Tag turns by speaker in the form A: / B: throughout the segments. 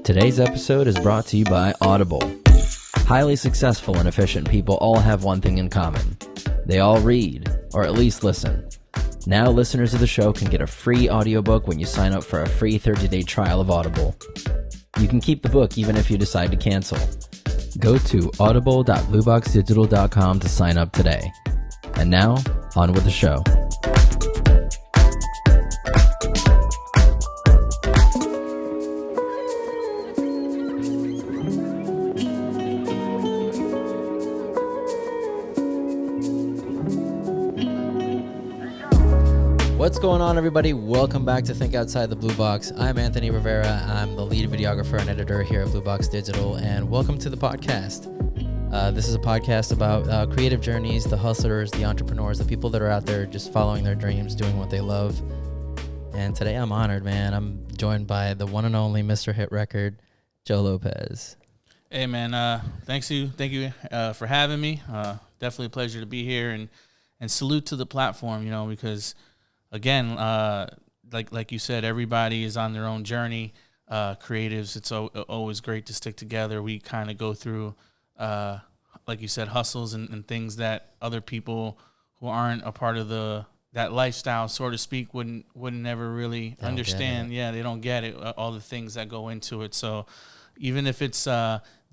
A: Today's episode is brought to you by Audible. Highly successful and efficient people all have one thing in common. They all read, or at least listen. Now listeners of the show can get a free audiobook when you sign up for a free 30-day trial of Audible. You can keep the book even if you decide to cancel. Go to audible.blueboxdigital.com to sign up today. And now, on with the show. What's going on, everybody? Welcome back to Think Outside the Blue Box. I'm Anthony Rivera. I'm the lead videographer and editor here at BlueBox Digital, and welcome to the podcast. This is a podcast about creative journeys, the hustlers, the entrepreneurs, the people that are out there just following their dreams, doing what they love. And today I'm honored, man. I'm joined by the one and only Mr. Hit Record, Joe Lopez.
B: Hey, man. Thank you for having me. Definitely a pleasure to be here, and salute to the platform, because again, like you said, everybody is on their own journey. Creatives, it's always great to stick together. We kind of go through, like you said, hustles and things that other people who aren't a part of that lifestyle, so to speak, wouldn't ever really understand. Yeah, they don't get it, all the things that go into it. So even if it's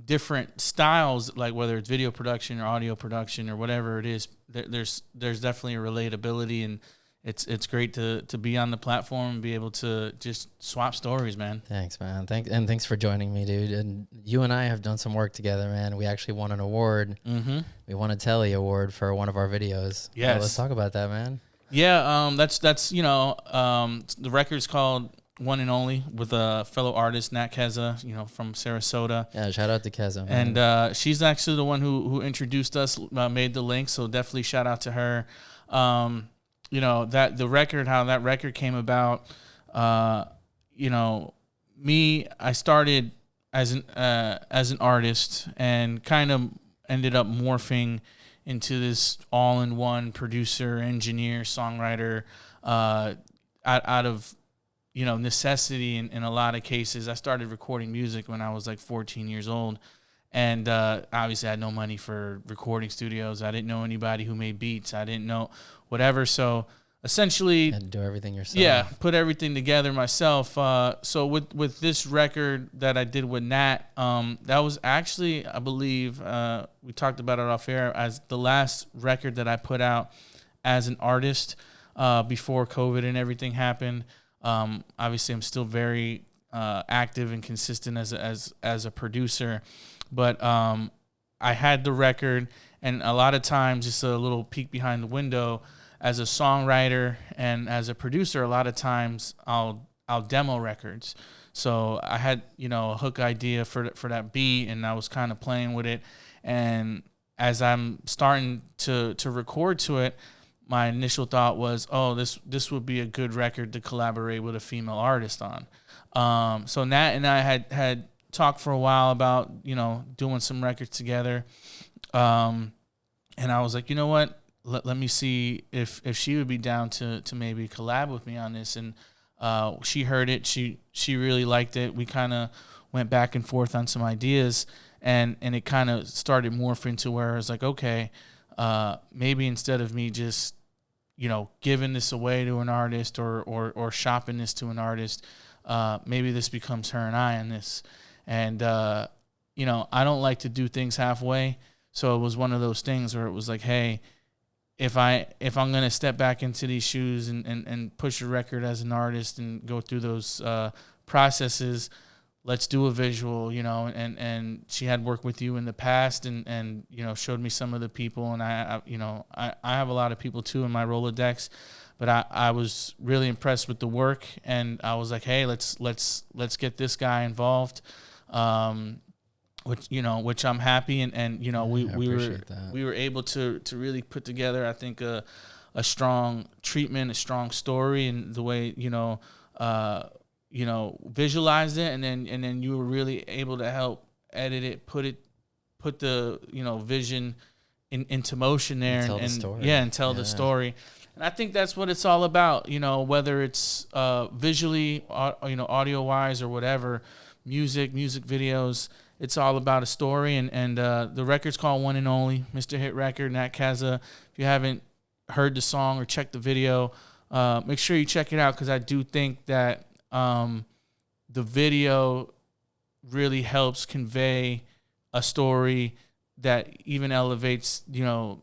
B: different styles, like whether it's video production or audio production or whatever it is, there's definitely a relatability, and it's great to be on the platform and be able to just swap stories, man.
A: Thanks, man. Thanks for joining me, dude. And you and I have done some work together, man. We actually won an award. Mm-hmm. We won a Telly Award for one of our videos.
B: Yes.
A: Let's talk about that, man.
B: Yeah, that's the record's called One and Only with a fellow artist, Nat Keza, from Sarasota.
A: Yeah, shout out to Keza, man.
B: And she's actually the one who introduced us, made the link, so definitely shout out to her. That the record, how that record came about, I started as an artist and kind of ended up morphing into this all-in-one producer, engineer, songwriter, out of, necessity in a lot of cases. I started recording music when I was like 14 years old. And obviously I had no money for recording studios. I didn't know anybody who made beats. I didn't know whatever. So essentially,
A: had to do everything yourself.
B: Yeah, put everything together myself. So with this record that I did with Nat, that was actually, I believe, we talked about it off air, as the last record that I put out as an artist before COVID and everything happened. Obviously, I'm still very active and consistent as a producer. But I had the record, and a lot of times, just a little peek behind the window, as a songwriter and as a producer, a lot of times I'll demo records. So I had, a hook idea for that beat, and I was kind of playing with it. And as I'm starting to record to it, my initial thought was, this would be a good record to collaborate with a female artist on. So Nat and I had talked for a while about, doing some records together. And I was like, you know what? Let me see if she would be down to maybe collab with me on this. And she heard it. She really liked it. We kind of went back and forth on some ideas, and it kind of started morphing to where I was like, okay, maybe instead of me just, giving this away to an artist or shopping this to an artist, maybe this becomes her and I on this. And, I don't like to do things halfway. So it was one of those things where it was like, hey, if I'm going to step back into these shoes and push a record as an artist and go through those processes, let's do a visual, and she had worked with you in the past and showed me some of the people. And I have a lot of people too in my Rolodex, but I was really impressed with the work, and I was like, hey, let's get this guy involved. Which I'm happy, and we were able to really put together, I think, a strong treatment, a strong story, and the way visualized it, and then you were really able to help edit it, put the vision into motion there,
A: and tell
B: the story. And I think that's what it's all about, whether it's visually, audio wise or whatever. music videos. It's all about a story, and the record's called One and Only, Mr. Hit Record, Nat Kaza. If you haven't heard the song or checked the video, make sure you check it out, because I do think that the video really helps convey a story that even elevates, the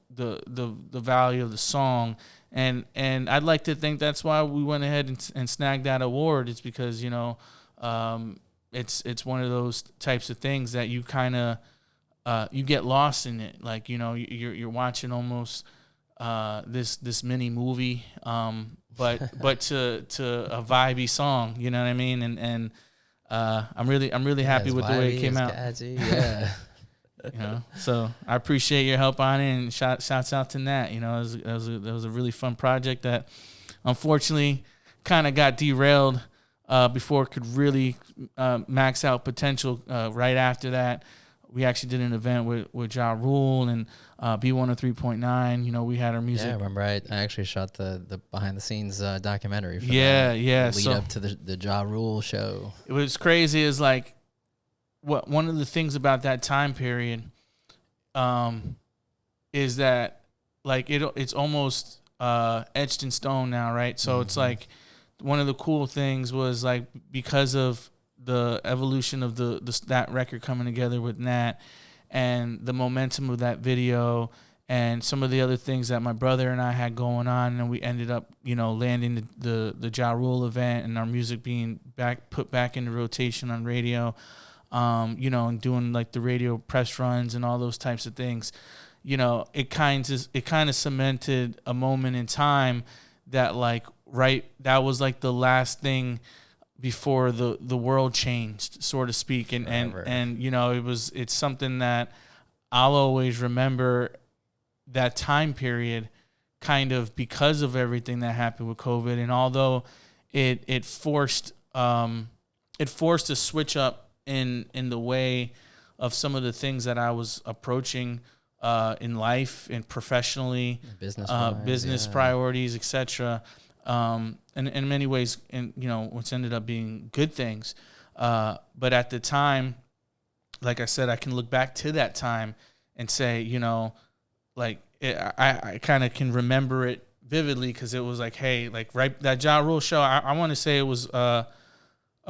B: value of the song. And I'd like to think that's why we went ahead and snagged that award. It's because, it's one of those types of things that you kind of you get lost in it. Like, you're watching almost this mini movie, but to a vibey song, you know what I mean? And I'm really happy with the way it came out.
A: Catchy, yeah.
B: So I appreciate your help on it, and shouts out to Nat. It was a really fun project that unfortunately kind of got derailed before it could really max out potential. Right after that, we actually did an event with Ja Rule and B103.9. We had our music.
A: Yeah, I remember I actually shot the behind the scenes documentary for
B: the
A: lead up to the Ja Rule show.
B: It was crazy is like one of the things about that time period is that like it's almost etched in stone now, right? So It's like one of the cool things was like because of the evolution of that record coming together with Nat and the momentum of that video and some of the other things that my brother and I had going on, and we ended up, landing the Ja Rule event and our music being put back into rotation on radio, and doing like the radio press runs and all those types of things. It kind of cemented a moment in time that that was like the last thing before the world changed, so to speak. And it's something that I'll always remember, that time period, kind of because of everything that happened with COVID. And although it forced a switch up in the way of some of the things that I was approaching in life and professionally, business priorities, etc. And in many ways, what's ended up being good things. But at the time, like I said, I can look back to that time and say, I kind of can remember it vividly, because it was like, hey, like right, that Ja Rule show, I want to say it was a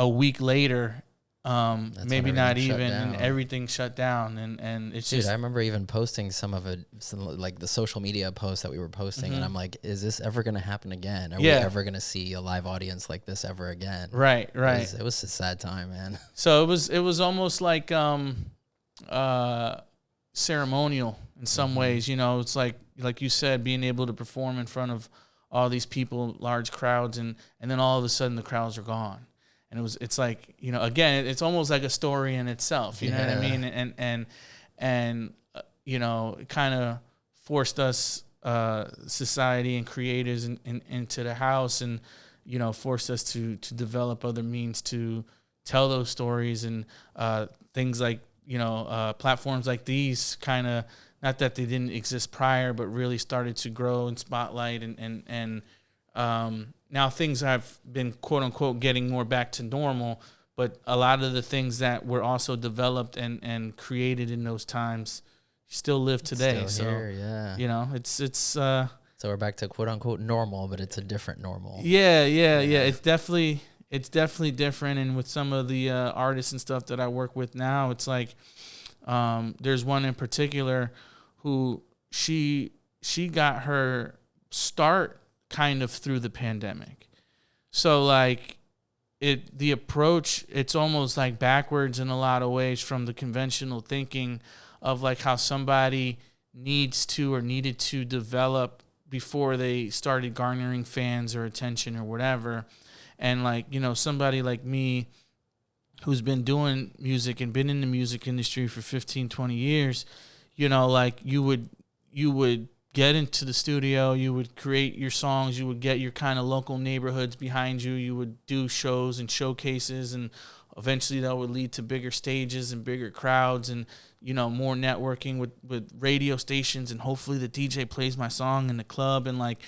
B: week later. Maybe not even, and everything shut down, and it's just.
A: I remember even posting some like the social media posts that we were posting, and I'm like, is this ever going to happen again? Are we ever going to see a live audience like this ever again?
B: Right.
A: It was a sad time, man.
B: So it was almost like ceremonial in some ways. It's like you said, being able to perform in front of all these people, large crowds, and then all of a sudden the crowds are gone. And it's like, again, it's almost like a story in itself, you know what I mean? And it kind of forced us, society and creators into the house, and, forced us to develop other means to tell those stories, and things like, platforms like these kind of, not that they didn't exist prior, but really started to grow and spotlight, and now things have been, quote unquote, getting more back to normal, but a lot of the things that were also developed and created in those times still live today.
A: Still here, yeah.
B: It's
A: so we're back to quote unquote normal, but it's a different normal.
B: Yeah. It's definitely different. And with some of the artists and stuff that I work with now, it's like there's one in particular who she got her start kind of through the pandemic. So like the approach, it's almost like backwards in a lot of ways from the conventional thinking of like how somebody needs to or needed to develop before they started garnering fans or attention or whatever. And like, somebody like me who's been doing music and been in the music industry for 15, 20 years, like you would get into the studio, you would create your songs, you would get your kind of local neighborhoods behind you, you would do shows and showcases, and eventually that would lead to bigger stages and bigger crowds and, more networking with radio stations, and hopefully the DJ plays my song in the club, and like,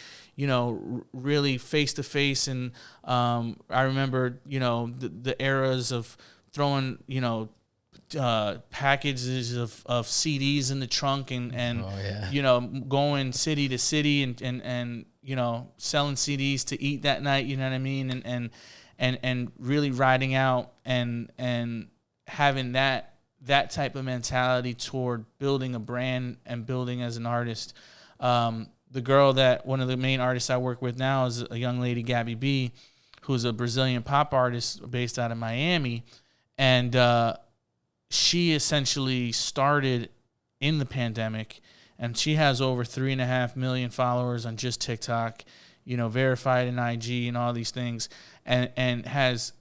B: really face to face. And I remember, the eras of throwing, packages of CDs in the trunk and going city to city and selling CDs to eat that night, you know what I mean? And really riding out and having that type of mentality toward building a brand and building as an artist. The girl one of the main artists I work with now is a young lady, Gabby B, who's a Brazilian pop artist based out of Miami. And she essentially started in the pandemic, and she has over 3.5 million followers on just TikTok, verified in IG and all these things, and has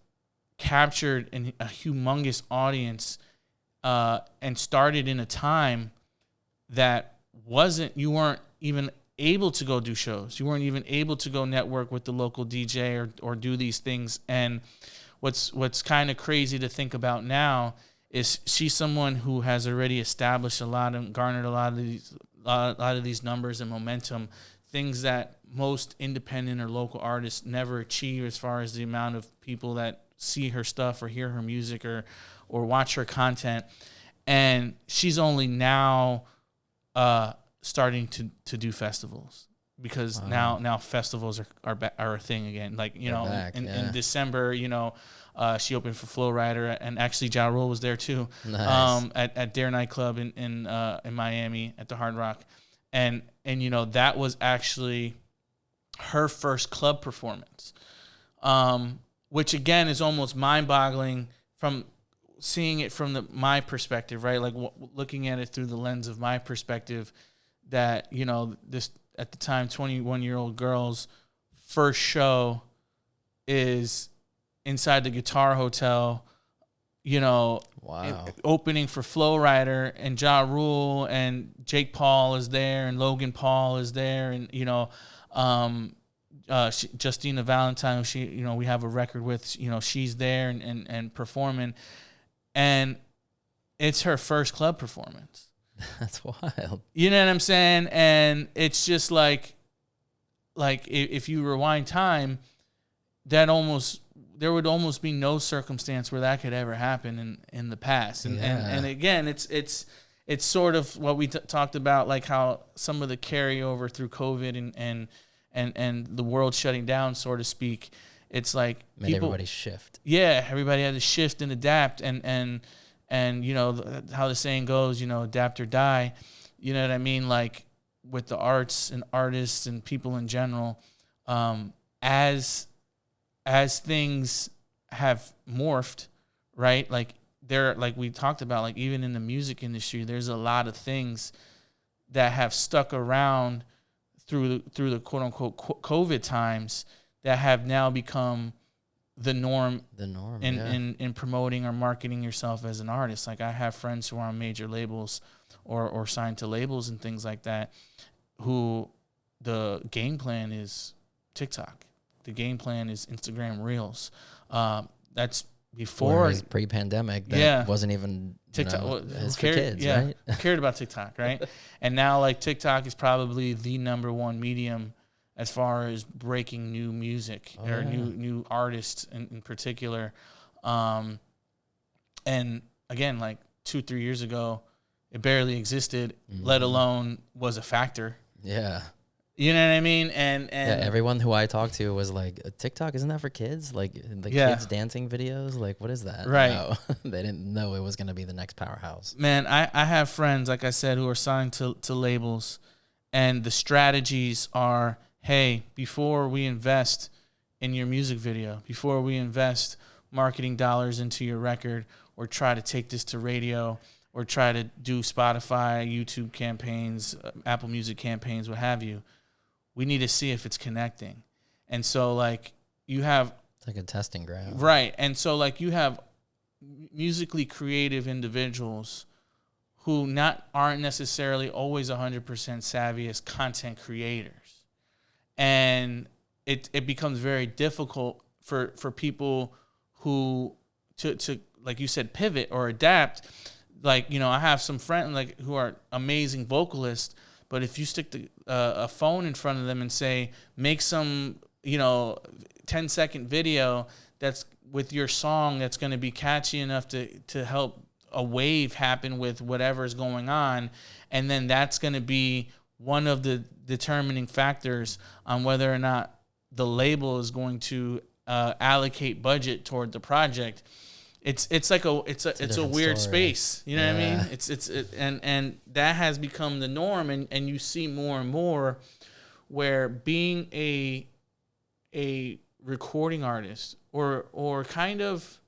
B: captured a humongous audience, and started in a time that you weren't even able to go do shows. You weren't even able to go network with the local DJ or do these things. And what's kind of crazy to think about now is she's someone who has already established a lot and garnered a lot of these numbers and momentum, things that most independent or local artists never achieve as far as the amount of people that see her stuff or hear her music or watch her content. And she's only now starting to do festivals, because now festivals are a thing again. Like, in December, she opened for Flo Rida, and actually Ja Rule was there too.
A: Nice.
B: At Dare nightclub in Miami at the Hard Rock. And that was actually her first club performance, which again is almost mind-boggling from seeing it from my perspective, right? Like looking at it through the lens of my perspective, that this at the time 21-year-old girl's first show is inside the Guitar Hotel,
A: wow,
B: opening for Flo Rida, and Ja Rule and Jake Paul is there, and Logan Paul is there, and Justina Valentine, who we have a record with, she's there and performing, and it's her first club performance.
A: That's wild.
B: You know what I'm saying? And it's just like if you rewind time, there would almost be no circumstance where that could ever happen in the past. And again, it's sort of what we talked about, like how some of the carryover through COVID and the world shutting down, so to speak. It's like
A: made everybody shift.
B: Yeah, everybody had to shift and adapt, and how the saying goes, adapt or die. You know what I mean? Like with the arts and artists and people in general, as things have morphed, right? Like we talked about, like even in the music industry, there's a lot of things that have stuck around through the quote unquote COVID times that have now become the norm in promoting or marketing yourself as an artist. Like I have friends who are on major labels or signed to labels and things like that, who the game plan is TikTok. The game plan is Instagram Reels. That's before
A: pre-pandemic. That wasn't even
B: TikTok.
A: It's for kids, right?
B: Who cared about TikTok, right? And now like TikTok is probably the number one medium as far as breaking new music new artists in particular. And again, like 2-3 years ago, it barely existed, let alone was a factor.
A: Yeah.
B: You know what I mean? And
A: everyone who I talked to was like, TikTok, isn't that for kids? Like the kids dancing videos? Like, what is that?
B: Right.
A: No, they didn't know it was going to be the next powerhouse.
B: Man, I have friends, like I said, who are signed to labels, and the strategies are, hey, before we invest in your music video, before we invest marketing dollars into your record, or try to take this to radio, or try to do Spotify, YouTube campaigns, Apple Music campaigns, what have you, we need to see if it's connecting. And so, like, you have...
A: It's like a testing ground.
B: Right. And so, like, you have musically creative individuals who aren't necessarily always 100% savvy as content creators. And it becomes very difficult for people who to like you said, pivot or adapt. Like, I have some friends like who are amazing vocalists, but if you stick a phone in front of them and say, make some 10-second video that's with your song that's going to be catchy enough to help a wave happen with whatever's going on. And then that's going to be one of the determining factors on whether or not the label is going to allocate budget toward the project. It's a weird space, you know what I mean? And that has become the norm, and you see more and more where being a recording artist or kind of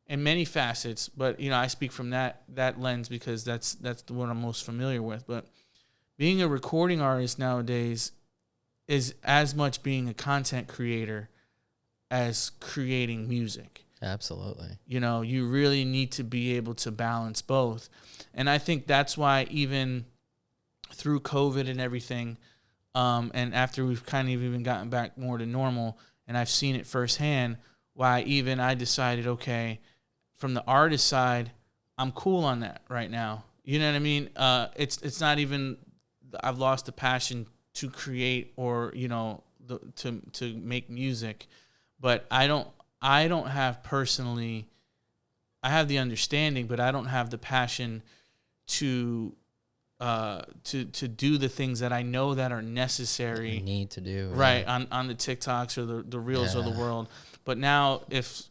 B: in many facets, but I speak from that lens because that's what I'm most familiar with. But being a recording artist nowadays is as much being a content creator as creating music.
A: Absolutely.
B: You really need to be able to balance both. And I think that's why even through COVID and everything, and after we've kind of even gotten back more to normal, and I've seen it firsthand, why even I decided, okay, from the artist side, I'm cool on that right now. You know what I mean? It's not even I've lost the passion to create or to make music, but I don't have personally. I have the understanding, but I don't have the passion to do the things that I know that are necessary.
A: You need to do
B: right on the TikToks or the reels of the world. But now if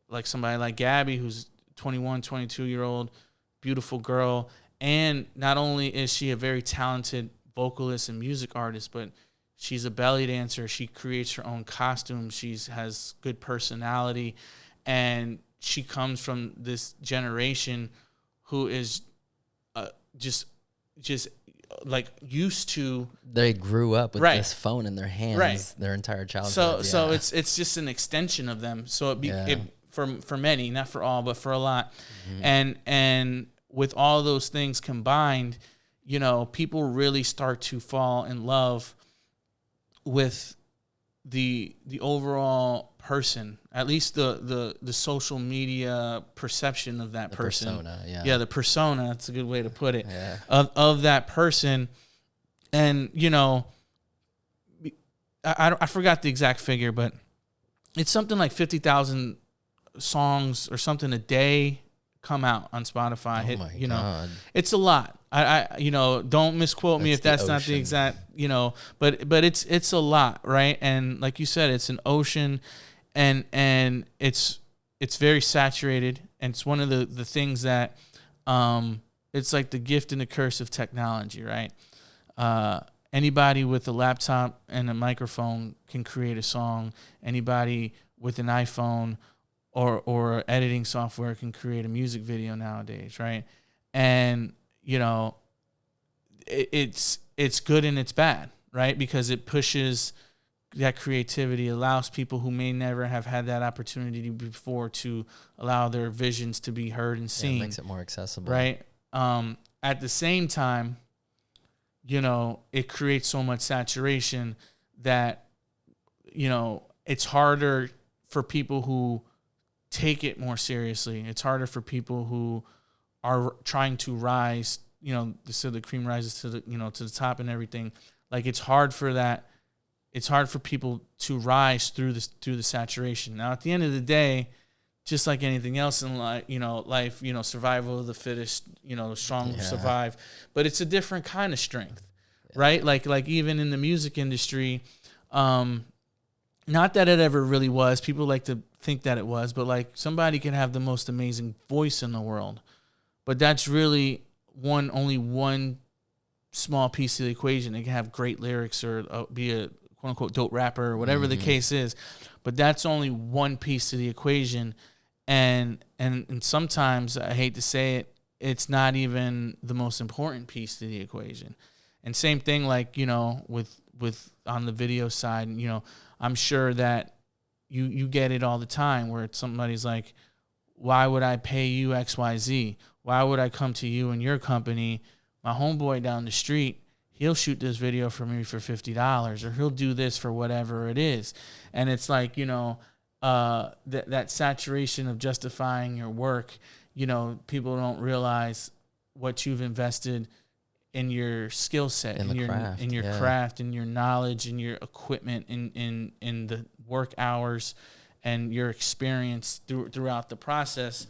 B: like somebody like Gabby, who's 21, 22-year-old, beautiful girl, and not only is she a very talented vocalist and music artist, but she's a belly dancer. She creates her own costumes. She has good personality, and she comes from this generation who is just like used to.
A: They grew up with this phone in their hands their entire childhood.
B: So it's just an extension of them. So it for many, not for all, but for a lot, and with all those things combined, people really start to fall in love with the overall person, at least the social media perception of that person.
A: Persona,
B: the persona, that's a good way to put it, of that person. And I forgot the exact figure, but it's something like 50,000 songs or something a day come out on Spotify.
A: Oh my God.
B: It's a lot. I don't misquote me if that's not the exact, but it's a lot, right? And like you said, it's an ocean, and it's very saturated, and it's one of the things that it's like the gift and the curse of technology, right? Anybody with a laptop and a microphone can create a song. Anybody with an iPhone or editing software can create a music video nowadays, right? And it's good and it's bad, right? Because it pushes that creativity, allows people who may never have had that opportunity before to allow their visions to be heard and seen.
A: It makes it more accessible,
B: right? At the same time, it creates so much saturation that it's harder for people who take it more seriously. It's harder for people who are trying to rise, so the cream rises to the, to the top and everything. Like it's hard for that. It's hard for people to rise through the saturation. Now, at the end of the day, just like anything else in life, survival of the fittest, strong survive, but it's a different kind of strength, right? Like even in the music industry, not that it ever really was. People like to think that it was, but like somebody can have the most amazing voice in the world, but that's really only one small piece of the equation. They can have great lyrics or be a quote unquote dope rapper or whatever the case is, but that's only one piece of the equation. And sometimes, I hate to say it, it's not even the most important piece to the equation. And same thing, like, with on the video side, I'm sure that you get it all the time where somebody's like, why would I pay you XYZ? Why would I come to you and your company? My homeboy down the street, he'll shoot this video for me for $50, or he'll do this for whatever it is. And it's like, that saturation of justifying your work, people don't realize what you've invested in your skill set, in your craft, in your knowledge, in your equipment, in the work hours, and your experience throughout the process.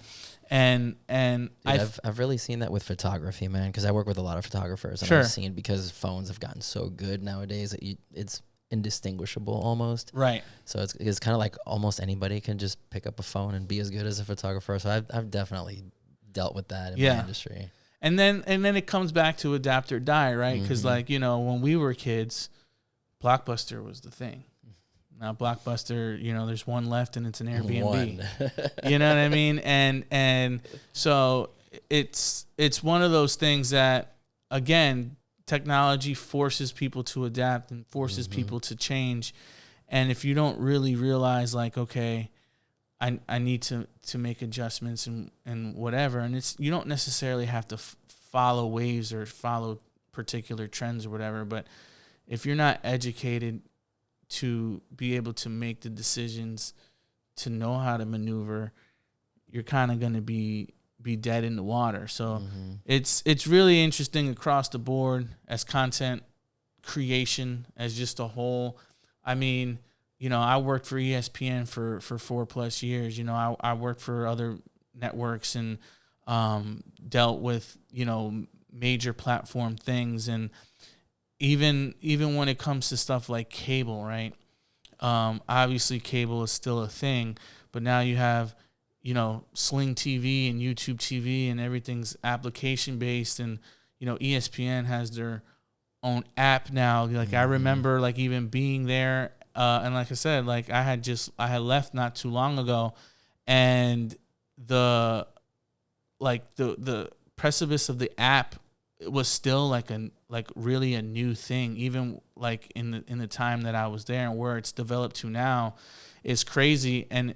B: And
A: Dude, I've really seen that with photography, man, because I work with a lot of photographers, and
B: Sure.
A: I've seen, because phones have gotten so good nowadays that it's indistinguishable almost.
B: Right.
A: So it's kind of like almost anybody can just pick up a phone and be as good as a photographer. So I've definitely dealt with that in my industry.
B: And then it comes back to adapt or die, right? Because like, you know, when we were kids, Blockbuster was the thing. Now Blockbuster, you know, there's one left and it's an Airbnb. You know what I mean? And so it's one of those things that, again, technology forces people to adapt and forces people to change. And if you don't really realize, like, okay, I need to make adjustments and whatever, and you don't necessarily have to follow waves or follow particular trends or whatever, but if you're not educated to be able to make the decisions, to know how to maneuver, you're kind of going to be dead in the water. So it's really interesting across the board as content creation, as just a whole. I mean, you know, I worked for ESPN for 4+ years. You know, I worked for other networks and dealt with, you know, major platform things. And even when it comes to stuff like cable, right? Obviously cable is still a thing, but now you have, you know, Sling TV and YouTube TV, and everything's application based. And, you know, ESPN has their own app now. Like I remember like even being there, and like I said, like I had left not too long ago, and the precipice of the app was still like really a new thing, even like in the time that I was there, and where it's developed to now is crazy. And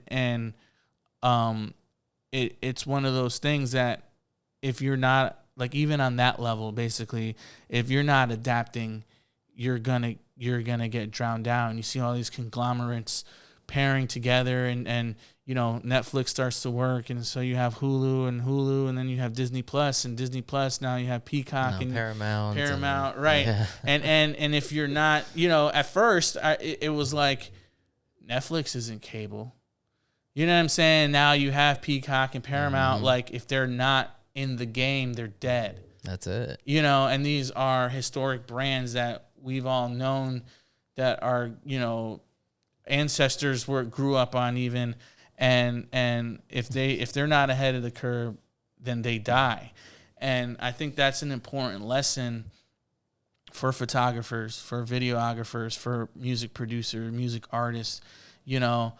B: it's one of those things that if you're not, like, even on that level, basically, if you're not adapting, you're gonna get drowned out. You see all these conglomerates pairing together, and you know, Netflix starts to work, and so you have Hulu, and then you have Disney Plus, and Disney Plus, now you have Peacock and Paramount, right? Yeah. And if you're not, you know, at first it was like Netflix isn't cable. You know what I'm saying? Now you have Peacock and Paramount. Like, if they're not in the game, they're dead.
A: That's it.
B: You know, and these are historic brands that we've all known, that are, you know, ancestors grew up on even. And if they're not ahead of the curve, then they die. And I think that's an important lesson for photographers, for videographers, for music producers, music artists. You know,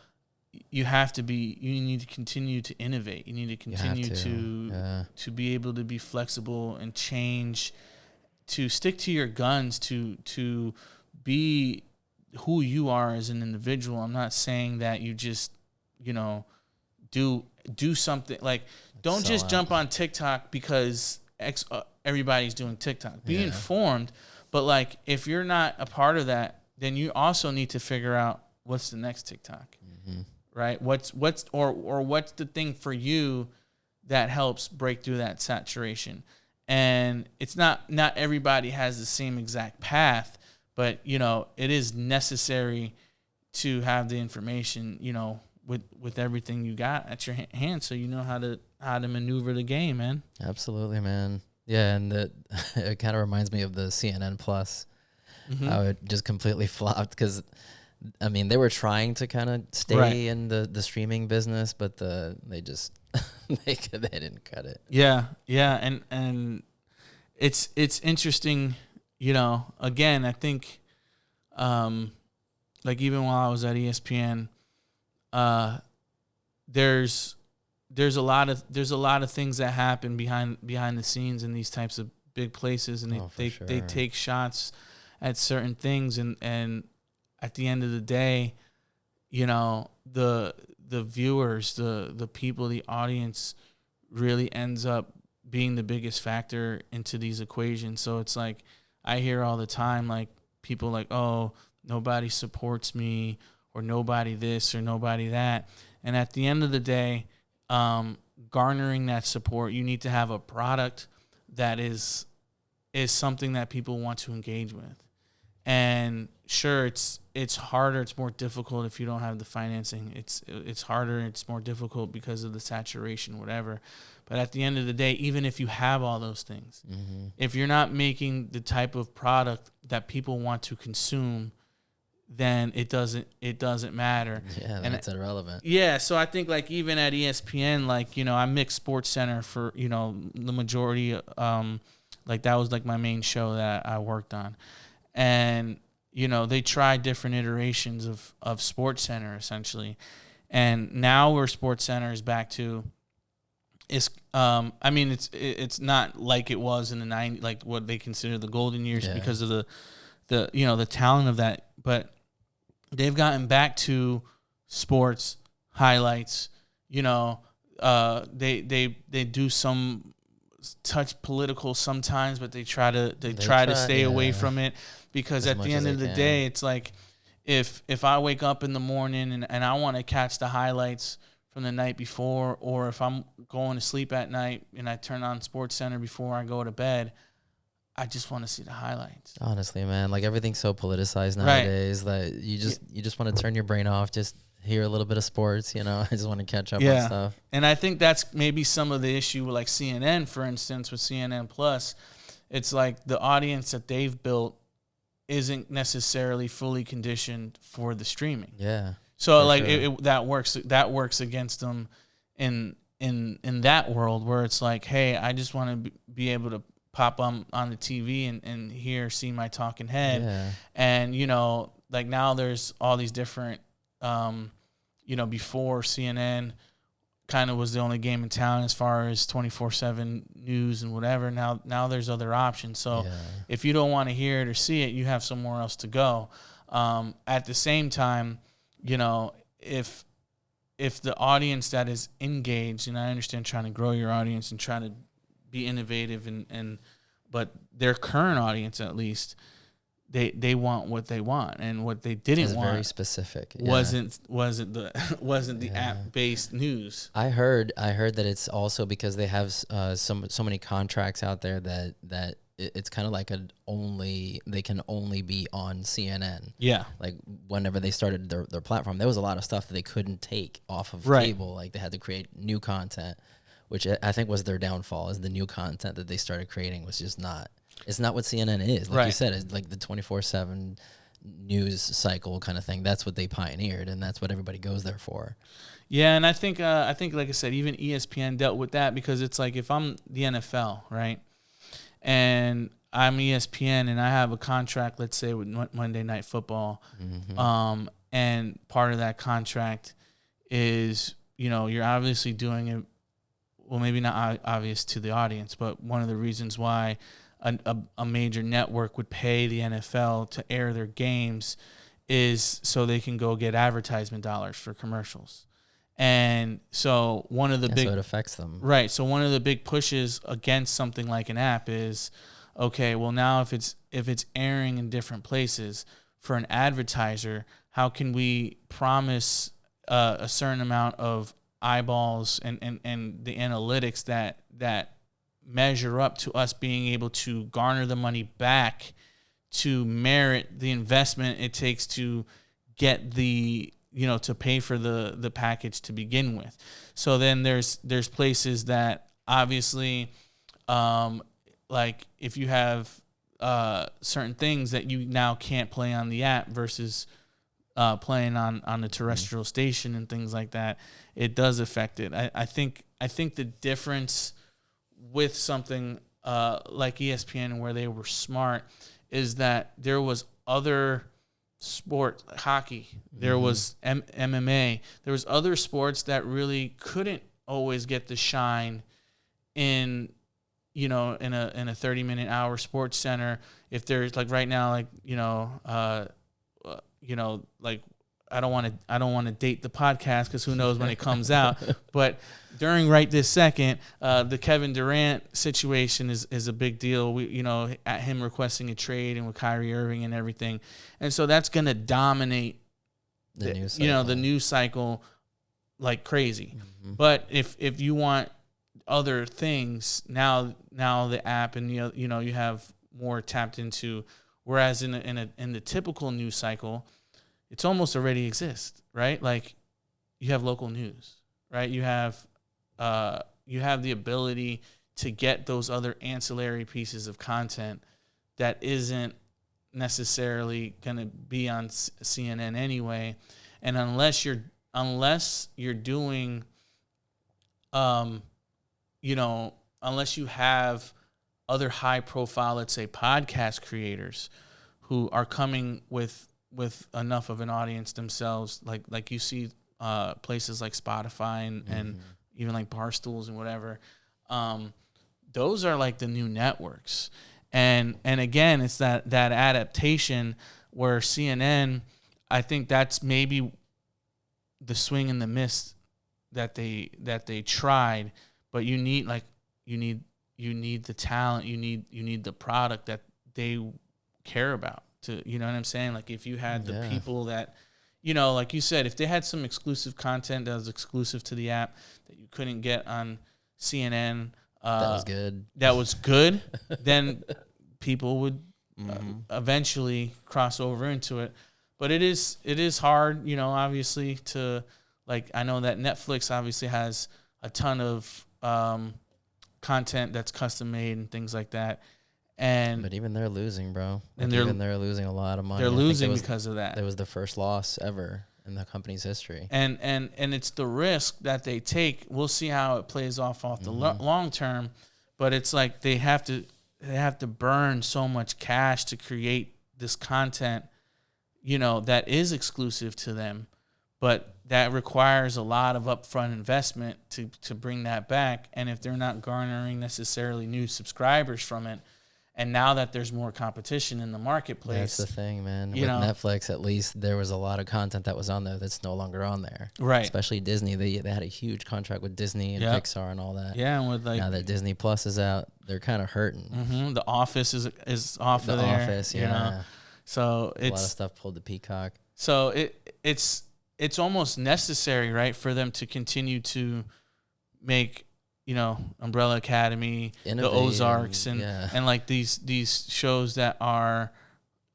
B: you need to continue to innovate. You need to continue to be able to be flexible and change, to stick to your guns, to be who you are as an individual. I'm not saying that you just, you know, do something, like, don't just jump on TikTok because everybody's doing TikTok. Be informed, but like, if you're not a part of that, then you also need to figure out what's the next TikTok. Right? What's the thing for you that helps break through that saturation? And it's not everybody has the same exact path, but, you know, it is necessary to have the information, you know, with everything you got at your hand, so you know how to maneuver the game, man.
A: Absolutely, man. Yeah, and it kind of reminds me of the CNN Plus, how it just completely flopped, because I mean, they were trying to kind of stay in the streaming business, but they just they didn't cut it. Yeah, and it's interesting, you know. Again, I think, like, even while I was at ESPN, there's a lot of things that happen behind the scenes in these types of big places, and they take shots at certain things, and at the end of the day, you know, the viewers, the people, the audience really ends up being the biggest factor into these equations. So it's like, I hear all the time, like, people like, oh, nobody supports me, or nobody this or nobody that. And at the end of the day, garnering that support, you need to have a product that is something that people want to engage with.
B: And sure, it's harder, it's more difficult if you don't have the financing. It's harder, it's more difficult because of the saturation, whatever. But at the end of the day, even if you have all those things, if you're not making the type of product that people want to consume, then it doesn't matter.
A: Yeah,
B: and
A: that's irrelevant.
B: Yeah, so I think like even at ESPN, like, I mixed Sports Center for, the majority, like that was like my main show that I worked on. And, they tried different iterations of Sports Center essentially. And now where Sports Center is back to is, it's not like it was in the 90s, like what they consider the golden years because of the talent of that. But they've gotten back to sports highlights. They do some touch political sometimes, but they try to stay away from it, because at the end of the day, it's like if I wake up in the morning and I want to catch the highlights from the night before, or if I'm going to sleep at night and I turn on Sports Center before I go to bed, I just want to see the highlights.
A: Honestly, man, like everything's so politicized nowadays that you just want to turn your brain off, just hear a little bit of sports, I just want to catch up on stuff.
B: And I think that's maybe some of the issue with like CNN, for instance, with CNN Plus. It's like the audience that they've built isn't necessarily fully conditioned for the streaming.
A: Yeah.
B: So like sure. that works against them in that world, where it's like, hey, I just want to be able to pop on the TV and see my talking head.
A: Yeah.
B: And, like now there's all these different, before CNN kind of was the only game in town as far as 24/7 news and whatever. Now there's other options. So if you don't want to hear it or see it, you have somewhere else to go. At the same time, if the audience that is engaged, and I understand trying to grow your audience and trying to be innovative but their current audience, at least, they want what they want, and what they didn't want
A: very specific.
B: wasn't the app based news.
A: I heard that it's also because they have so many contracts out there that it's kind of like they can only be on CNN.
B: Yeah.
A: Like whenever they started their platform, there was a lot of stuff that they couldn't take off of cable. Like they had to create new content, which I think was their downfall, is the new content that they started creating was just not, it's not what CNN is. Like you said, it's like the 24/7 news cycle kind of thing. That's what they pioneered, and that's what everybody goes there for.
B: Yeah, and I think like I said, even ESPN dealt with that, because it's like if I'm the NFL, right, and I'm ESPN and I have a contract, let's say with Monday Night Football, and part of that contract is, you're obviously doing it, well, maybe not obvious to the audience, but one of the reasons why a major network would pay the NFL to air their games is so they can go get advertisement dollars for commercials. And so one of the
A: so it affects them.
B: Right. So one of the big pushes against something like an app is, okay, well now if it's airing in different places for an advertiser, how can we promise a certain amount of eyeballs and the analytics that measure up to us being able to garner the money back to merit the investment it takes to get the, to pay for the package to begin with. So then there's places that obviously, like if you have certain things that you now can't play on the app versus playing on the terrestrial station and things like that, it does affect it. I think the difference with something like ESPN, and where they were smart, is that there was other sport, hockey, there was MMA, there was other sports that really couldn't always get the shine in in a 30-minute hour Sports Center. If there's like right now, like like I don't want to date the podcast because who knows when it comes out, but during right this second, the Kevin Durant situation is a big deal. We at him requesting a trade, and with Kyrie Irving and everything, and so that's gonna dominate the news cycle like crazy. But if you want other things, now the app and you have more tapped into Whereas in the typical news cycle, it's almost already exists, right? Like you have local news, right? You have the ability to get those other ancillary pieces of content that isn't necessarily going to be on CNN anyway. And unless you're doing, unless you have other high profile, let's say podcast creators who are coming with enough of an audience themselves, like you see places like Spotify and even like Barstools and whatever, those are like the new networks. And again, it's that adaptation where CNN, I think that's maybe the swing and the miss that they tried, but you need the talent, you need the product that they care about to, you know what I'm saying? Like if you had the people that, like you said, if they had some exclusive content that was exclusive to the app that you couldn't get on CNN, that was good, then people would eventually cross over into it. But it is hard, obviously to, like, I know that Netflix obviously has a ton of content that's custom made and things like that. But
A: even they're losing, bro.
B: And
A: they're losing a lot of money.
B: They're losing because of that.
A: It was the first loss ever in the company's history.
B: And it's the risk that they take. We'll see how it plays off the long term, but it's like they have to burn so much cash to create this content, that is exclusive to them, but that requires a lot of upfront investment to bring that back. And if they're not garnering necessarily new subscribers from it, and now that there's more competition in the marketplace,
A: that's the thing, man. With Netflix, at least there was a lot of content that was on there that's no longer on there.
B: Right.
A: Especially Disney. They had a huge contract with Disney and Pixar and all that.
B: Yeah, and with
A: now that Disney Plus is out, they're kind of hurting.
B: Mm-hmm. The Office is off of there.
A: The Office, yeah.
B: So it's
A: a lot of stuff pulled to Peacock.
B: So it's almost necessary, right, for them to continue to make, Umbrella Academy, Innovate, the Ozarks, and like these shows that are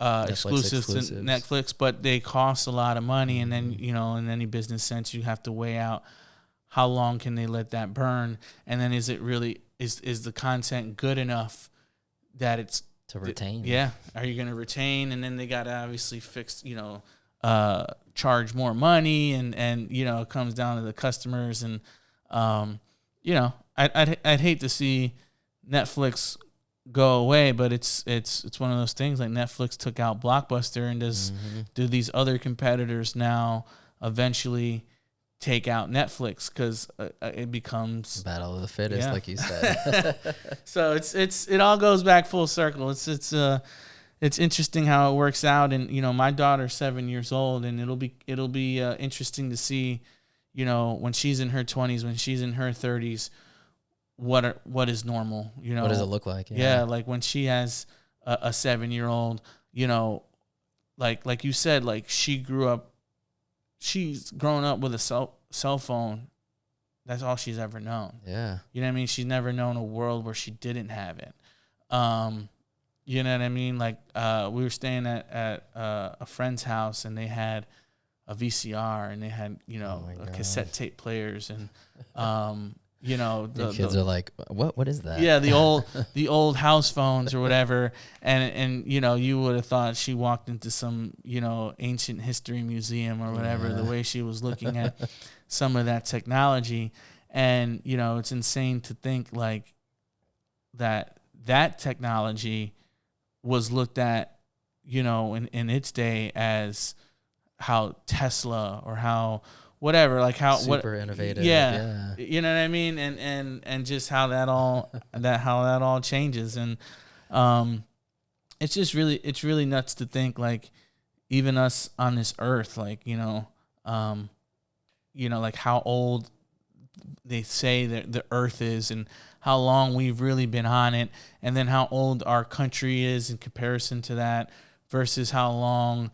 B: exclusives to Netflix, but they cost a lot of money. And then, in any business sense, you have to weigh out how long can they let that burn, and then is it really is the content good enough that it's
A: to retain?
B: Are you going to retain? And then they got to obviously fix, charge more money, and it comes down to the customers. And I'd hate to see Netflix go away, but it's one of those things. Like Netflix took out Blockbuster, and do these other competitors now eventually take out Netflix, because it becomes
A: battle of the fittest, like you said.
B: So it all goes back full circle. It's interesting how it works out. And my daughter's 7 years old, and it'll be interesting to see, when she's in her 20s, when she's in her 30s, what is normal,
A: what does it look like?
B: Like when she has a 7-year-old, like you said, like she's grown up with a cell phone. That's all she's ever known.
A: Yeah.
B: You know what I mean? She's never known a world where she didn't have it. You know what I mean? Like we were staying at a friend's house, and they had a VCR, and they had cassette tape players, and
A: the kids are like, what is that?
B: Yeah, the old house phones or whatever, and you would have thought she walked into some ancient history museum or whatever, the way she was looking at some of that technology. And it's insane to think like that technology was looked at in its day as how Tesla or how whatever, like how
A: super innovative.
B: Yeah. You know what I mean? And just how that all changes. And it's really nuts to think, like, even us on this earth, like, like how old they say that the earth is, and how long we've really been on it, and then how old our country is in comparison to that, versus how long,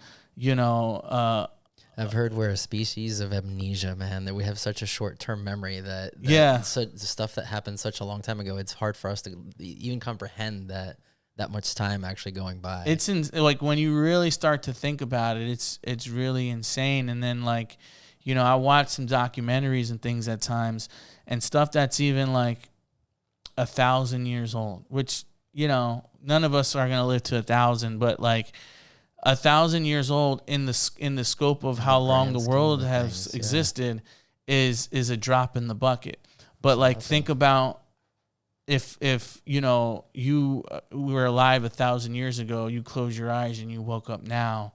A: I've heard we're a species of amnesia, man, that we have such a short-term memory that
B: yeah,
A: the stuff that happened such a long time ago, it's hard for us to even comprehend that that much time actually going by.
B: It's like when you really start to think about it, it's really insane. And then like, you know, I watch some documentaries and things at times, and stuff that's even like 1,000 years old, which, you know, none of us are gonna live to 1,000, but like 1,000 years old in the scope of how long the world has existed is a drop in the bucket. But like, think about if you know, you were alive 1,000 years ago, you close your eyes and you woke up now,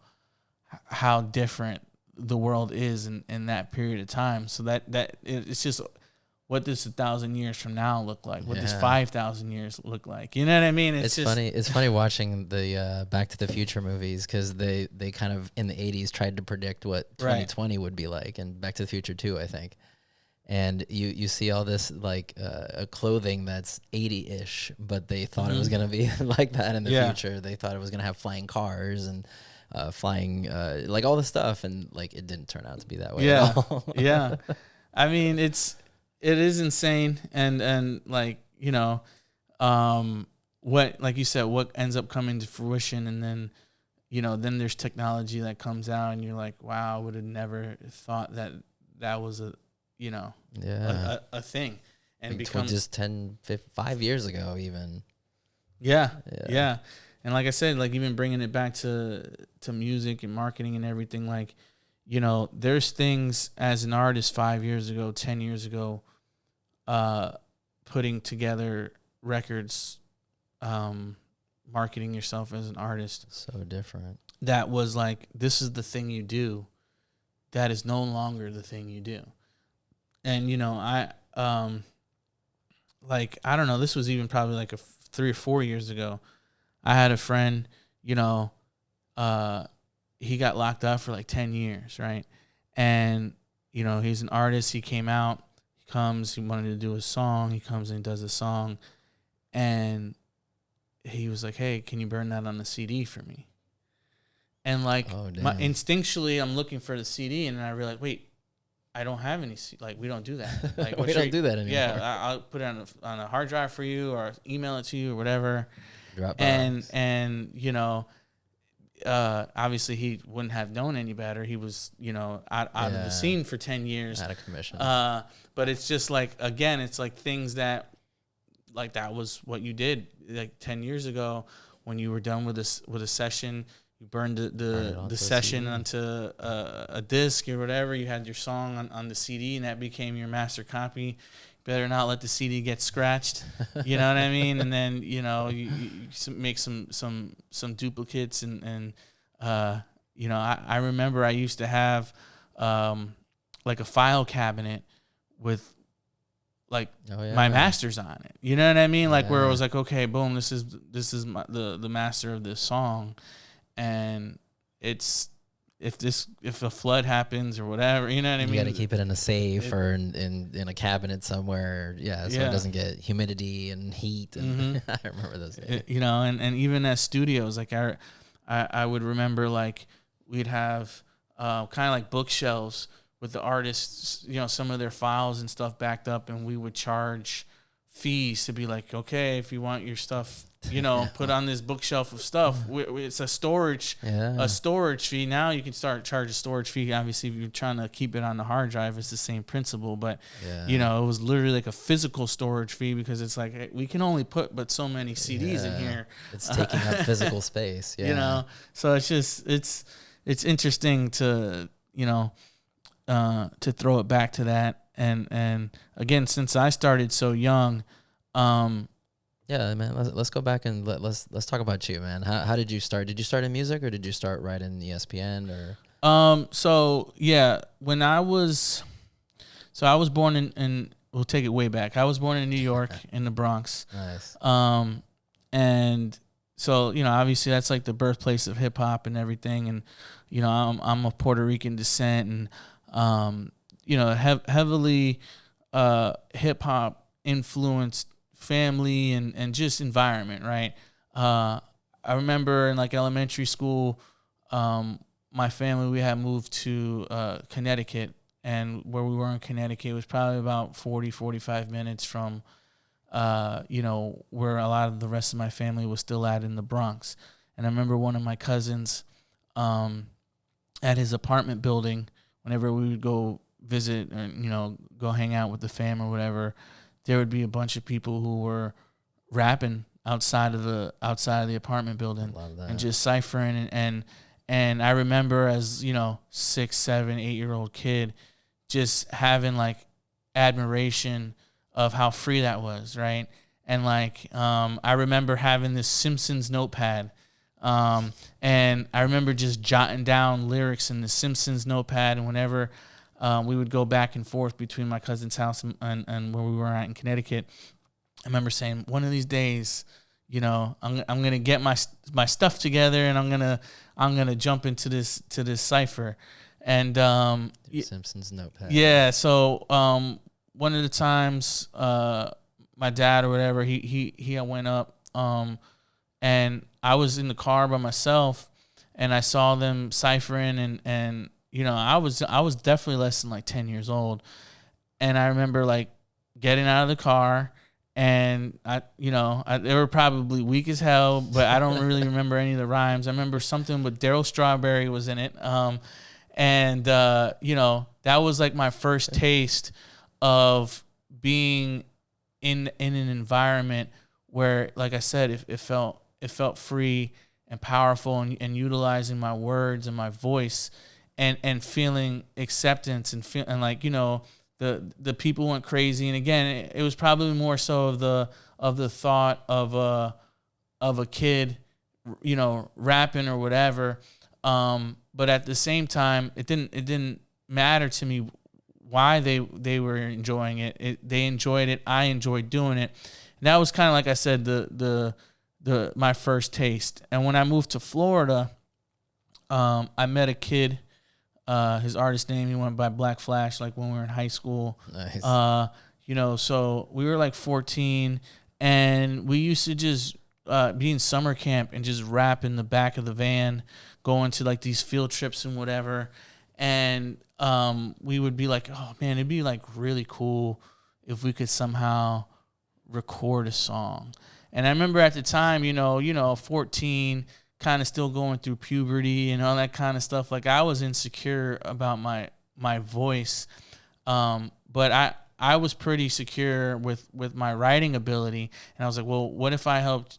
B: how different the world is in that period of time. So that it's just, what does 1,000 years from now look like? What does 5,000 years look like? You know what I mean?
A: It's just funny. It's funny watching the Back to the Future movies, because they kind of in the 80s tried to predict what 2020 would be like, and Back to the Future 2, I think. And you see all this like clothing that's 80-ish, but they thought it was gonna be like that in the future. They thought it was gonna have flying cars and flying like all this stuff, and like it didn't turn out to be that way at all.
B: Yeah. I mean, it is insane, and like, you know, what, like you said, what ends up coming to fruition, and then, you know, then there's technology that comes out, and you're like, wow, I would have never thought that was a, you know, a thing, and become
A: just 5 years ago even.
B: Yeah. And like I said, like even bringing it back to music and marketing and everything, like, you know, there's things as an artist 5 years ago, 10 years ago, putting together records, marketing yourself as an artist.
A: So different. That
B: was like, this is the thing you do. That is no longer the thing you do. And, you know, I don't know, this was even probably like 3 or 4 years ago. I had a friend, you know, he got locked up for like 10 years, right? And, you know, he's an artist. He came out, he wanted to do a song. He comes and does a song. And he was like, hey, can you burn that on the CD for me? And like, instinctually, I'm looking for the CD, and I realized, wait, I don't have any, like, we don't do that. Like,
A: we don't do that anymore.
B: Yeah, I'll put it on a hard drive for you, or email it to you, or whatever.
A: Dropbox.
B: And you know, obviously he wouldn't have known any better. He was, you know, out of the scene for 10 years.
A: Out of commission.
B: But it's just like, again, it's like things that, like, that was what you did like 10 years ago when you were done with a session. You burned the session onto a disc or whatever. You had your song on the CD, and that became your master copy. Better not let the CD get scratched. You know what I mean? And then, you know, you make some duplicates, and you know, I remember I used to have like a file cabinet with like my masters on it. You know what I mean? Like where it was like, okay, boom, this is the master of this song. And it's, if a flood happens or whatever, you know what I mean?
A: You got to keep it in a safe or in a cabinet somewhere, so it doesn't get humidity and heat. And I remember those days.
B: You know, and even as studios, like I would remember, like, we'd have kind of like bookshelves with the artists, you know, some of their files and stuff backed up, and we would charge fees to be like, okay, if you want your stuff, you know, put on this bookshelf of stuff. It's a storage fee. Now you can start charge a storage fee. Obviously, if you're trying to keep it on the hard drive, it's the same principle. But you know, it was literally like a physical storage fee, because it's like, hey, we can only put but so many CDs in here.
A: It's taking up physical space.
B: You know, so it's just it's interesting to, you know, to throw it back to that. And again, since I started so young,
A: yeah, man. Let's go back and let's talk about you, man. How did you start? Did you start in music, or did you start right in ESPN, or?
B: So yeah, I was born in we'll take it way back. I was born in New York, in the Bronx.
A: Nice.
B: And so, you know, obviously that's like the birthplace of hip hop and everything. And, you know, I'm of Puerto Rican descent, and you know, heavily hip hop influenced family and just environment, right? I remember in like elementary school, my family, we had moved to Connecticut, and where we were in Connecticut was probably about 45 minutes from where a lot of the rest of my family was still at in the Bronx. And I remember one of my cousins at his apartment building, whenever we would go visit or, go hang out with the fam or whatever, there would be a bunch of people who were rapping outside of the apartment building and just ciphering. And I remember as, 6, 7, 8-year-old kid just having like admiration of how free that was, right? And like I remember having this Simpsons notepad. And I remember just jotting down lyrics in the Simpsons notepad, and whenever we would go back and forth between my cousin's house and where we were at in Connecticut, I remember saying, one of these days, I'm gonna get my stuff together, and I'm gonna jump into this cipher. And
A: Simpsons notepad.
B: Yeah. So one of the times, my dad or whatever, he went up, and I was in the car by myself, and I saw them ciphering, and I was definitely less than like 10 years old, and I remember like getting out of the car, and they were probably weak as hell, but I don't really remember any of the rhymes. I remember something with Daryl Strawberry was in it, and that was like my first taste of being in an environment where, like I said, it felt free and powerful, and utilizing my words and my voice, and feeling acceptance, and like, the people went crazy. And again, it was probably more so of the thought of a kid, rapping or whatever. But at the same time, it didn't matter to me why they were enjoying it. They enjoyed it. I enjoyed doing it. And that was kind of, like I said, my first taste. And when I moved to Florida, I met a kid. His artist name, he went by Black Flash, like when we were in high school.
A: Nice.
B: So we were like 14, and we used to just be in summer camp and just rap in the back of the van, going to like these field trips and whatever. And we would be like, oh man, it'd be like really cool if we could somehow record a song. And I remember at the time, 14, kind of still going through puberty and all that kind of stuff. Like, I was insecure about my voice, but I was pretty secure with my writing ability. And I was like, well, what if I helped,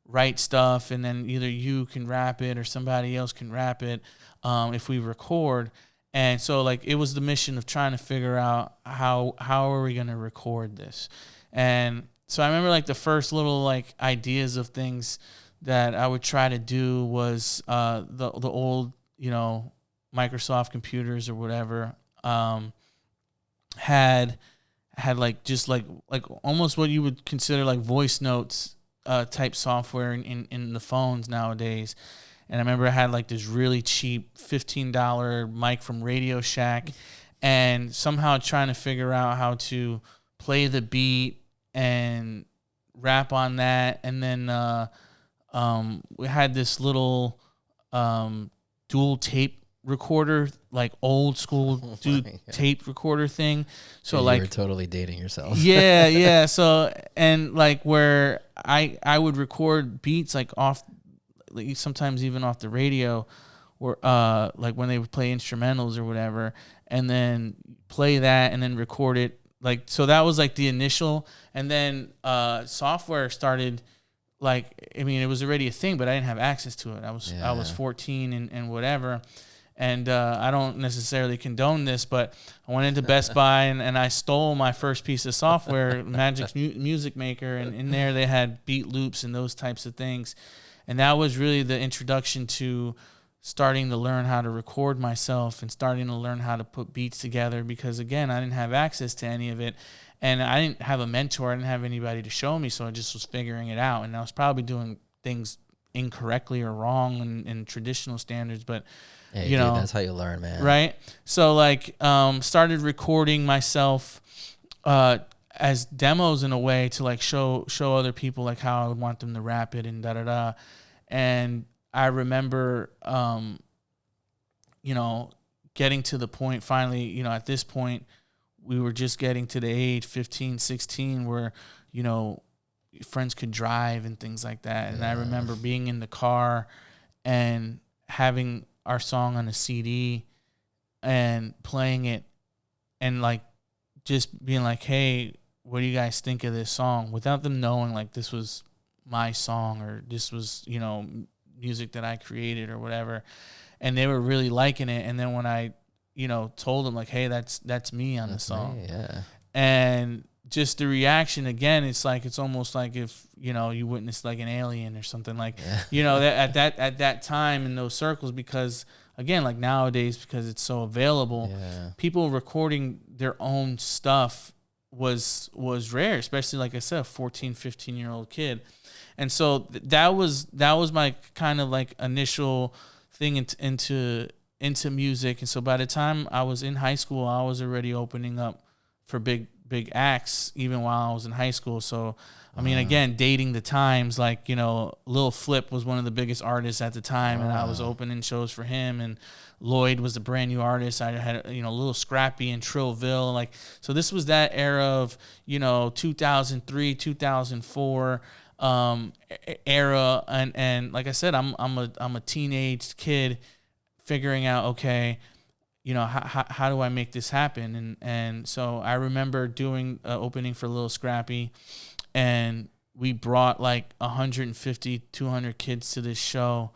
B: write stuff, and then either you can rap it or somebody else can rap it if we record. And so, like, it was the mission of trying to figure out how are we going to record this. And so I remember, like, the first little, like, ideas of things that I would try to do was the old, Microsoft computers or whatever had like just like almost what you would consider like voice notes type software in the phones nowadays. And I remember I had like this really cheap $15 mic from Radio Shack, and somehow trying to figure out how to play the beat and rap on that. And then we had this little dual tape recorder, like old school tape recorder thing. So
A: you
B: like,
A: were totally dating yourself.
B: yeah. So, and like where I would record beats like off, like sometimes even off the radio, or like when they would play instrumentals or whatever, and then play that and then record it. Like, so that was like the initial, and then software started. Like, I mean, it was already a thing, but I didn't have access to it. I was 14 and whatever. And I don't necessarily condone this, but I went into Best Buy and I stole my first piece of software, Magic's Music Maker, and in there they had beat loops and those types of things. And that was really the introduction to starting to learn how to record myself and starting to learn how to put beats together, because, again, I didn't have access to any of it. And I didn't have a mentor. I didn't have anybody to show me, so I just was figuring it out. And I was probably doing things incorrectly or wrong in traditional standards, but
A: hey, dude, that's how you learn, man.
B: Right? So like started recording myself as demos in a way to like show other people like how I would want them to rap it and da-da-da. And I remember getting to the point finally, at this point we were just getting to the age 15, 16 where, you know, friends could drive and things like that. And I remember being in the car and having our song on a CD and playing it and like just being like, hey, what do you guys think of this song? Without them knowing like this was my song or this was, you know, music that I created or whatever. And they were really liking it. And then when I, you know, told them like, hey, that's me on the song.
A: Me, yeah.
B: And just the reaction again, it's like, it's almost like if, you know, you witnessed like an alien or something like, you know, that at that time in those circles, because again, like nowadays, because it's so available, people recording their own stuff was rare, especially like I said, a 14, 15-year-old kid. And so that was my kind of like initial thing into music. And so by the time I was in high school, I was already opening up for big acts even while I was in high school. So I mean, again, dating the times, like, you know, Lil Flip was one of the biggest artists at the time, and I was opening shows for him, and Lloyd was a brand new artist. I had, you know, Lil Scrappy and Trillville, like, so this was that era of, you know, 2003, 2004 era, and like I said, I'm a teenage kid figuring out, okay, you know, how do I make this happen? And so I remember doing opening for Lil Scrappy, and we brought like 150, 200 kids to this show.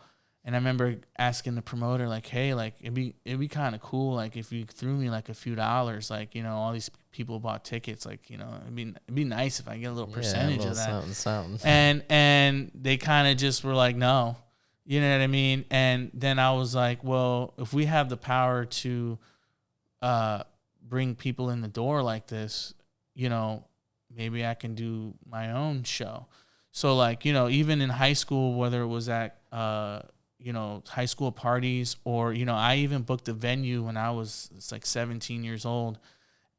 B: And I remember asking the promoter, like, hey, like, it'd be kind of cool, like, if you threw me like a few dollars, like, you know, all these people bought tickets, like, you know, it'd be nice if I get a little percentage of that. Something. And they kind of just were like, no, you know what I mean? And then I was like, well, if we have the power to bring people in the door like this, you know, maybe I can do my own show. So, like, you know, even in high school, whether it was at, you know, high school parties, or, you know, I even booked a venue when I was like 17 years old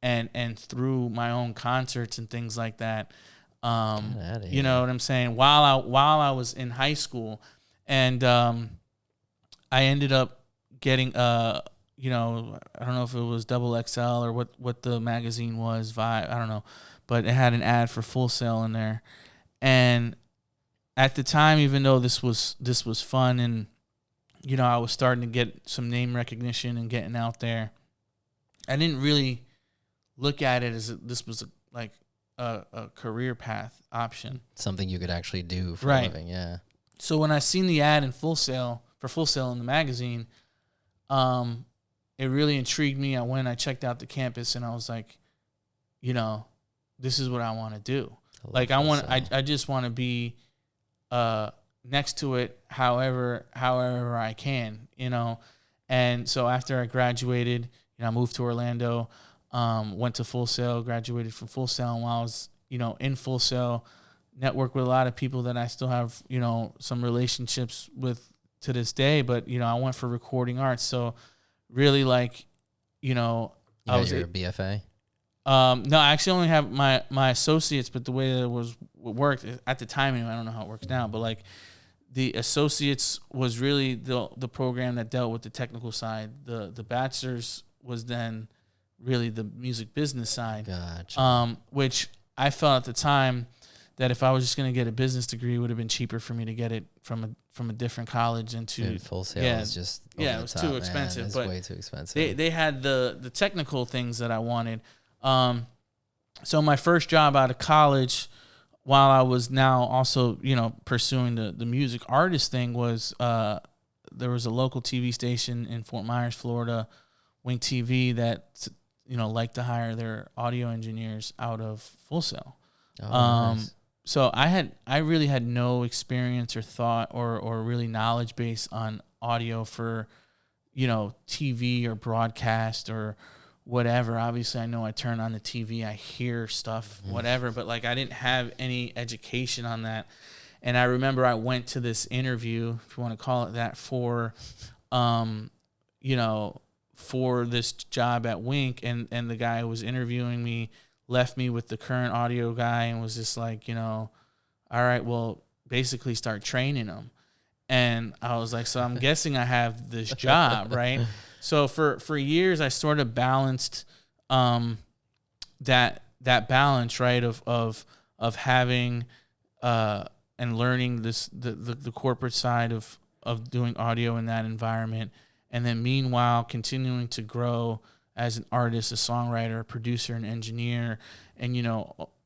B: and through my own concerts and things like that. You know what I'm saying? While I was in high school, and I ended up getting, you know, I don't know if it was Double XL or what the magazine was, Vibe, I don't know, but it had an ad for Full Sail in there. And at the time, even though this was fun, and, you know, I was starting to get some name recognition and getting out there, I didn't really look at it as this was a career path option, something you could actually do for a living. Yeah. So when I seen the ad in Full Sail in the magazine, it really intrigued me. I checked out the campus, and I was like, you know, this is what I want to do. Like, I just want to be next to it however I can, you know. And so after I graduated, you know, I moved to Orlando, went to Full Sail, graduated from Full Sail, and while I was, you know, in Full Sail, networked with a lot of people that I still have, you know, some relationships with to this day. But, you know, I went for recording arts, so really, like, you know, I was your BFA. No, I actually only have my associates, but the way that it worked at the time, anyway, I don't know how it works now, but like the associates was really the program that dealt with the technical side. The bachelor's was then really the music business side. Gotcha. Which I felt at the time that if I was just going to get a business degree, it would have been cheaper for me to get it from a different college into Full Sail. Was just it was too expensive. It's way too expensive. They had the technical things that I wanted. So my first job out of college, while I was now also, you know, pursuing the music artist thing, was there was a local TV station in Fort Myers, Florida, Wink TV, that, you know, liked to hire their audio engineers out of Full Sail. Nice. So I really had no experience or thought or really knowledge base on audio for, you know, TV or broadcast or whatever. Obviously, I know I turn on the TV, I hear stuff, whatever, but like I didn't have any education on that. And I remember I went to this interview, if you want to call it that, for, you know, for this job at Wink, and the guy who was interviewing me left me with the current audio guy and was just like, you know, all right, well, basically start training them. And I was like, so I'm guessing I have this job, right? So for years, I sort of balanced, that balance, right, of having and learning the corporate side of doing audio in that environment, and then meanwhile continuing to grow as an artist, a songwriter, a producer, an engineer, and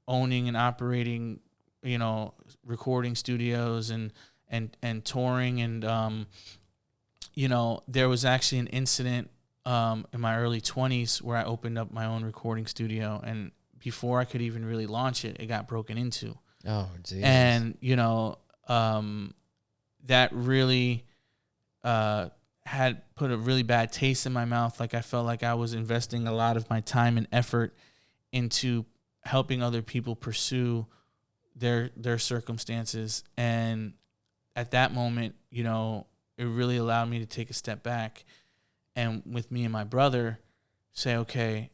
B: owning and operating recording studios and touring. And there was actually an incident in my early 20s where I opened up my own recording studio, and before I could even really launch it, it got broken into.
A: Oh, geez.
B: And that really had put a really bad taste in my mouth. Like, I felt like I was investing a lot of my time and effort into helping other people pursue their circumstances. And at that moment, it really allowed me to take a step back, and with me and my brother say, okay,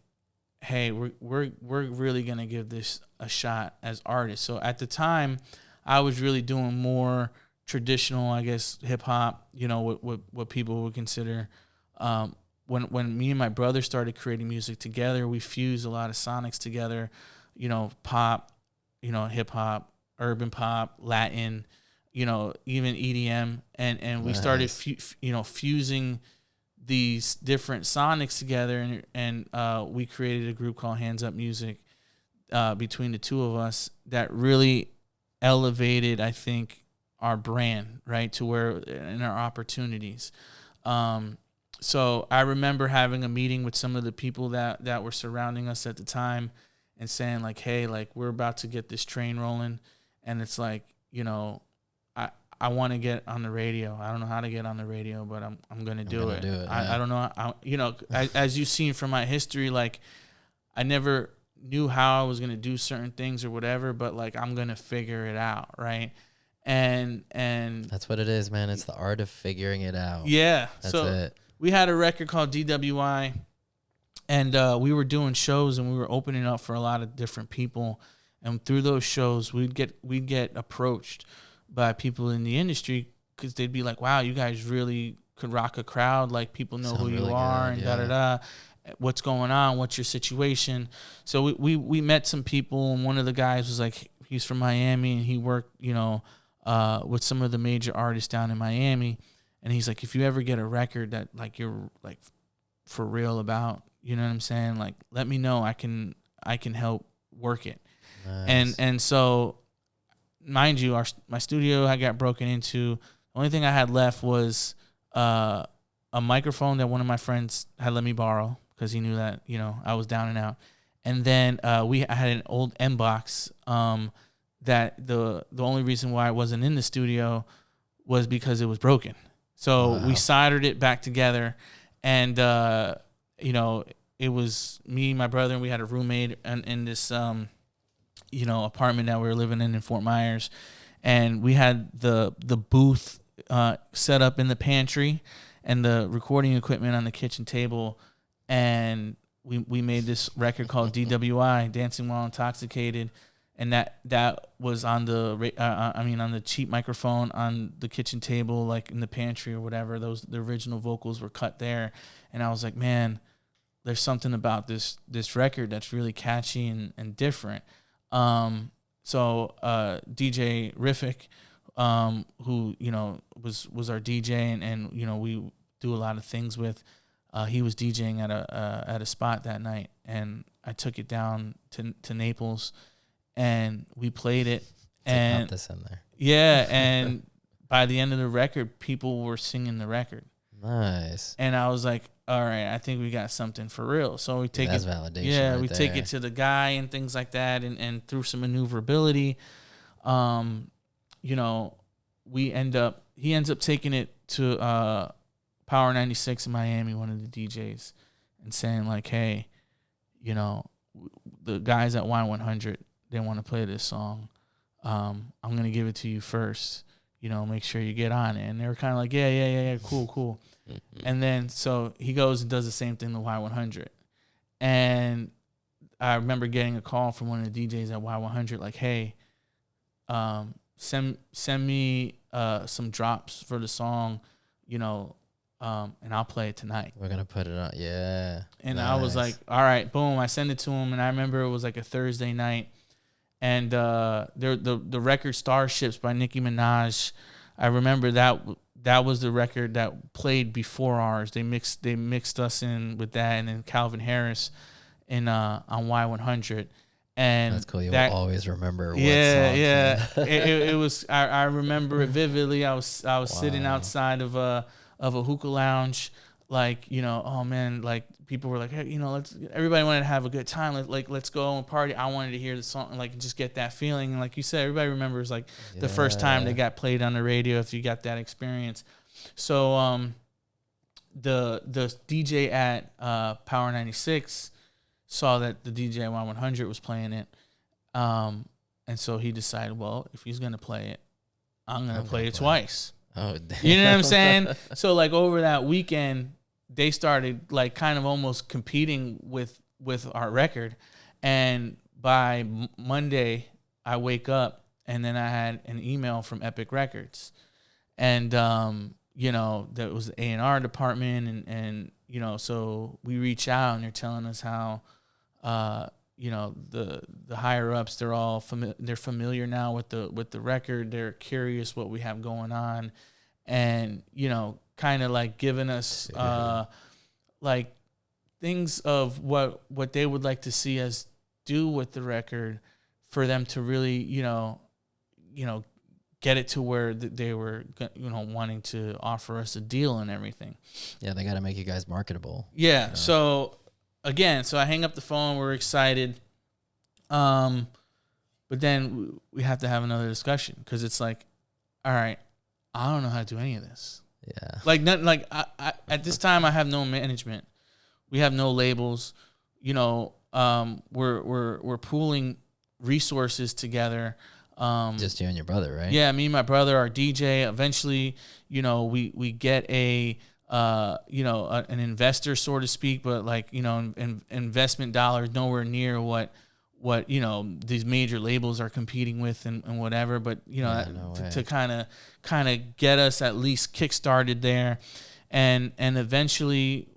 B: hey, we're really gonna give this a shot as artists. So at the time, I was really doing more traditional, I guess, hip hop, what people would consider. When me and my brother started creating music together, we fused a lot of sonics together, pop, hip hop, urban pop, Latin, even EDM, and we started fusing these different sonics together, and we created a group called Hands Up Music between the two of us that really elevated, I think, our brand, right, to where in our opportunities. So I remember having a meeting with some of the people that were surrounding us at the time and saying, like, hey, like, we're about to get this train rolling, and it's like, I want to get on the radio. I don't know how to get on the radio, but I'm gonna do it. I don't know. As you've seen from my history, like, I never knew how I was gonna do certain things or whatever, but like, I'm gonna figure it out, right? And
A: that's what it is, man. It's the art of figuring it out.
B: Yeah.
A: That's
B: so
A: it.
B: We had a record called DWI, and we were doing shows, and we were opening up for a lot of different people. And through those shows, we'd get approached by people in the industry, because they'd be like, wow, you guys really could rock a crowd. Like, people know who you are, and da-da-da. What's going on? What's your situation? So we met some people, and one of the guys was like, he's from Miami, and he worked, with some of the major artists down in Miami. And he's like, if you ever get a record that, like, you're, like, for real about, you know what I'm saying? Like, let me know. I can help work it.
A: Nice.
B: And so, mind you, my studio had got broken into. The only thing I had left was a microphone that one of my friends had let me borrow, because he knew that, I was down and out. And then I had an old M-Box that the only reason why I wasn't in the studio was because it was broken. So we soldered it back together, and it was me, my brother, and we had a roommate in this apartment that we were living in Fort Myers, and we had the booth set up in the pantry and the recording equipment on the kitchen table, and we made this record called DWI, Dancing While Intoxicated. And that was on on the cheap microphone on the kitchen table, like in the pantry or whatever. The original vocals were cut there, and I was like, man, there's something about this record that's really catchy and different. So DJ Riffic, who was our DJ and we do a lot of things with, he was DJing at a spot that night, and I took it down to Naples. And we played it, and
A: pop this in there.
B: Yeah, and by the end of the record, people were singing the record.
A: Nice.
B: And I was like, all right, I think we got something for real. So we take
A: that's validation.
B: Yeah,
A: right
B: we
A: there.
B: take it to the guy and things like that, and through some maneuverability, he ends up taking it to Power 96 in Miami, one of the DJs, and saying like, hey, the guys at Y100, they want to play this song. I'm going to give it to you first. Make sure you get on it. And they were kind of like, yeah, cool. And then so he goes and does the same thing to Y100. And I remember getting a call from one of the DJs at Y100 like, hey, send me some drops for the song. and I'll play it tonight.
A: We're gonna put it on. Yeah.
B: And
A: Nice.
B: I was like, all right, boom. I sent it to him, and I remember it was like a Thursday night, and the record Starships by Nicki Minaj. I remember that was the record that played before ours. They mixed us in with that, and then Calvin Harris on Y100. And
A: that's cool. You'll always remember. What song
B: it was. I remember it vividly. I was sitting outside of a hookah lounge, like, oh man, like people were like, hey, everybody wanted to have a good time. Let's go and party. I wanted to hear the song, like just get that feeling. And like you said, everybody remembers like the first time they got played on the radio. If you got that experience, so the DJ at Power 96 saw that the DJ at Y100 was playing it, and so he decided, well, if he's gonna play it, I'm gonna play it twice.
A: Oh, damn.
B: You know what I'm saying? So like over that weekend, they started like kind of almost competing with our record, and by Monday I wake up and then I had an email from Epic Records, and that was the A&R department, and so we reach out and they're telling us how the higher ups, they're all they're familiar now with the record. They're curious what we have going on, and kind of like giving us like things of what they would like to see us do with the record, for them to really get it to where they were wanting to offer us a deal and everything.
A: Yeah, they got to make you guys marketable.
B: Yeah. So again, I hang up the phone. We're excited. But then we have to have another discussion, because it's like, all right, I don't know how to do any of this.
A: Yeah.
B: Like nothing. Like I at this time I have no management. We have no labels. We're pooling resources together.
A: Just you and your brother, right?
B: Yeah, me and my brother, our DJ. Eventually, we get an investor, so to speak, but like, investment dollars nowhere near what these major labels are competing with and whatever. But to kind of get us at least kickstarted there, and eventually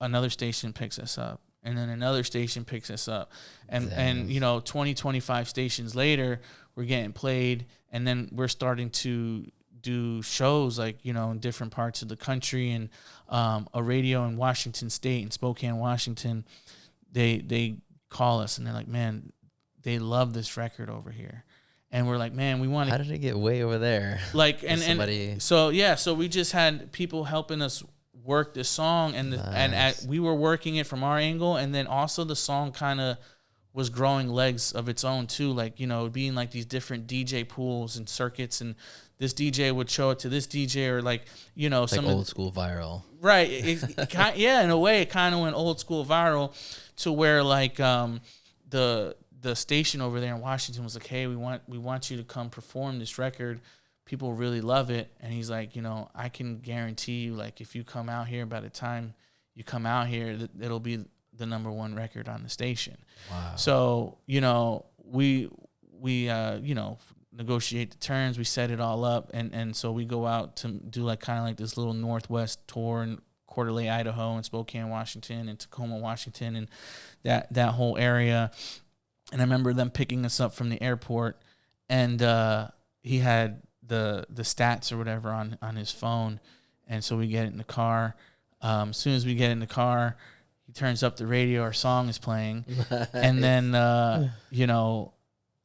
B: another station picks us up, and then another station picks us up, and 20-25 stations later, we're getting played, and then we're starting to do shows like in different parts of the country, and a radio in Washington State, in Spokane, Washington, they call us and they're like, man, they love this record over here, and we're like, man, we want to.
A: How did it get way over there?
B: Like so we just had people helping us work this song, and we were working it from our angle, and then also the song kind of was growing legs of its own too, like being like these different DJ pools and circuits, and this DJ would show it to this DJ, or like some
A: like old school viral,
B: right? Yeah, in a way, it kind of went old school viral, to where like the station over there in Washington was like, hey, we want you to come perform this record. People really love it. And he's like, I can guarantee you, like, if you come out here, by the time you come out here, it'll be the number one record on the station.
A: Wow.
B: So, we negotiate the terms, we set it all up. And so we go out to do like kind of like this little Northwest tour in Coeur d'Alene, Idaho, and Spokane, Washington, and Tacoma, Washington, and that whole area. And I remember them picking us up from the airport, and he had the stats or whatever on his phone, and so we get in the car. As soon as we get in the car, he turns up the radio, our song is playing, nice. And then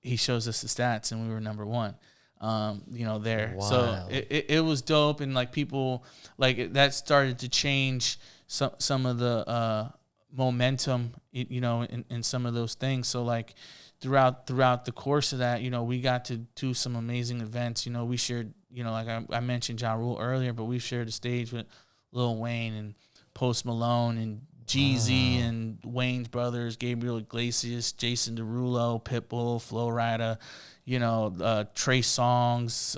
B: he shows us the stats, and we were number one. There. Wow. So it was dope, and like people like that started to change some of the momentum, in some of those things. So like throughout the course of that, we got to do some amazing events. We shared, like I mentioned Ja Rule earlier, but we shared the stage with Lil Wayne and Post Malone and Jeezy and Wayne's brothers, Gabriel Iglesias, Jason Derulo, Pitbull, Flo Rida, Trey Songz,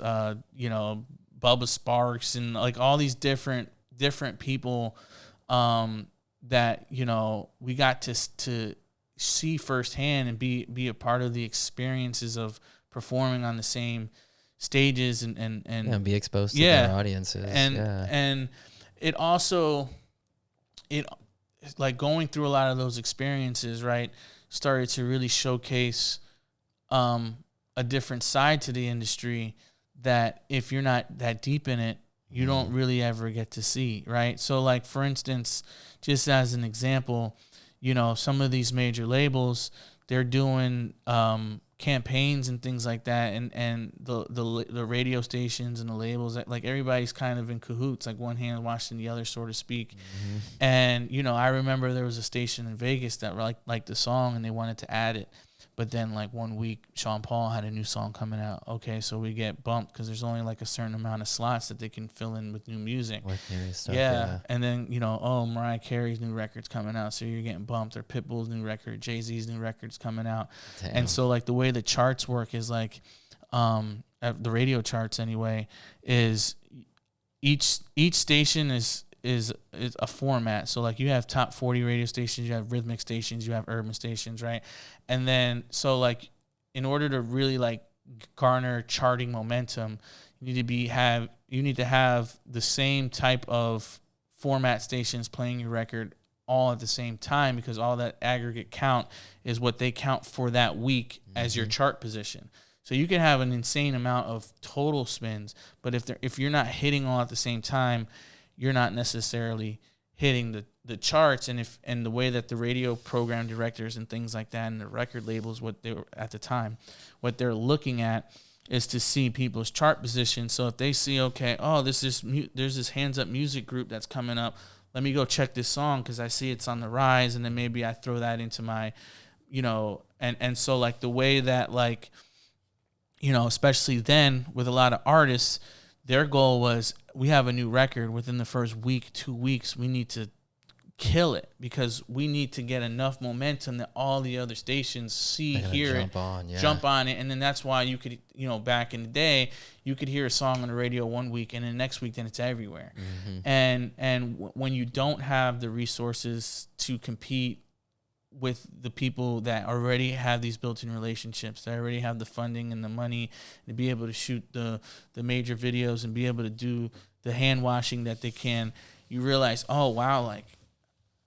B: Bubba Sparks, and like all these different people that we got to see firsthand and be a part of the experiences of performing on the same stages and
A: be exposed to their audiences,
B: it also, it like going through a lot of those experiences, right, started to really showcase a different side to the industry that if you're not that deep in it, you don't really ever get to see, right? So like, for instance, just as an example, some of these major labels, they're doing campaigns and things like that, and the radio stations and the labels, like everybody's kind of in cahoots, like one hand washing the other, so to speak. And I remember there was a station in Vegas that liked the song and they wanted to add it, but then like one week Sean Paul had a new song coming out. Okay, so we get bumped because there's only like a certain amount of slots that they can fill in with new music.
A: With new stuff,
B: yeah. And then Mariah Carey's new record's coming out, so you're getting bumped. Or Pitbull's new record, Jay-Z's new record's coming out. Damn. And so like the way the charts work is like the radio charts anyway, is each station is a format. So like you have top 40 radio stations, you have rhythmic stations, you have urban stations, right? And then so like in order to really like garner charting momentum, you need to have the same type of format stations playing your record all at the same time, because all that aggregate count is what they count for that week as your chart position. So you can have an insane amount of total spins, but if you're not hitting all at the same time, you're not necessarily hitting the charts. And the way that the radio program directors and things like that and the record labels, what they were at the time, what they're looking at is to see people's chart position. So if they see, okay, there's this Hands Up Music group that's coming up, let me go check this song because I see it's on the rise, and then maybe I throw that into my, and so like the way that like, especially then with a lot of artists, their goal was, we have a new record within the first week, 2 weeks, we need to kill it because we need to get enough momentum that all the other stations hear it, jump on it. And then that's why you could, back in the day, you could hear a song on the radio one week and then next week, then it's everywhere. And when you don't have the resources to compete with the people that already have these built-in relationships, that already have the funding and the money to be able to shoot the major videos and be able to do the hand washing that they can, you realize, oh wow, like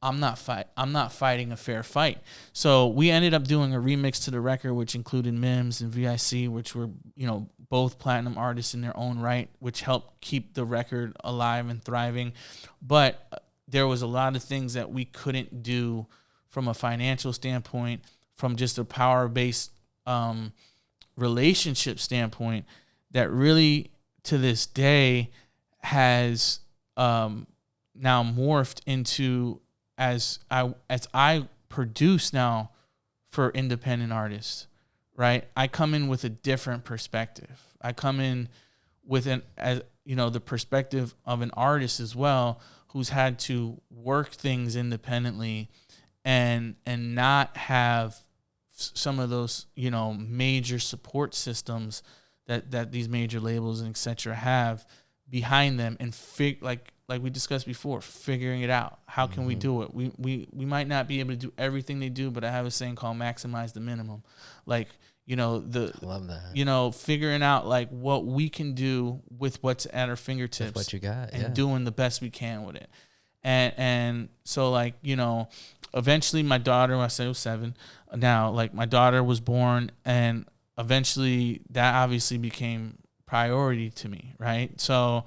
B: I'm not fighting a fair fight. So we ended up doing a remix to the record, which included Mims and VIC, which were both platinum artists in their own right, which helped keep the record alive and thriving. But there was a lot of things that we couldn't do from a financial standpoint, from just a power-based relationship standpoint, that really to this day has now morphed into as I produce now for independent artists, right? I come in with a different perspective. I come in with the perspective of an artist as well, who's had to work things independently and not have some of those, major support systems that these major labels and et cetera have behind them, and like we discussed before, figuring it out. How can we do it? We might not be able to do everything they do, but I have a saying called maximize the minimum. Like, I love that. Figuring out like what we can do with what's at our fingertips,
A: with what you got,
B: and doing the best we can with it. And so like, eventually my daughter, I said it was 7 now, like my daughter was born, and eventually that obviously became priority to me. Right. So,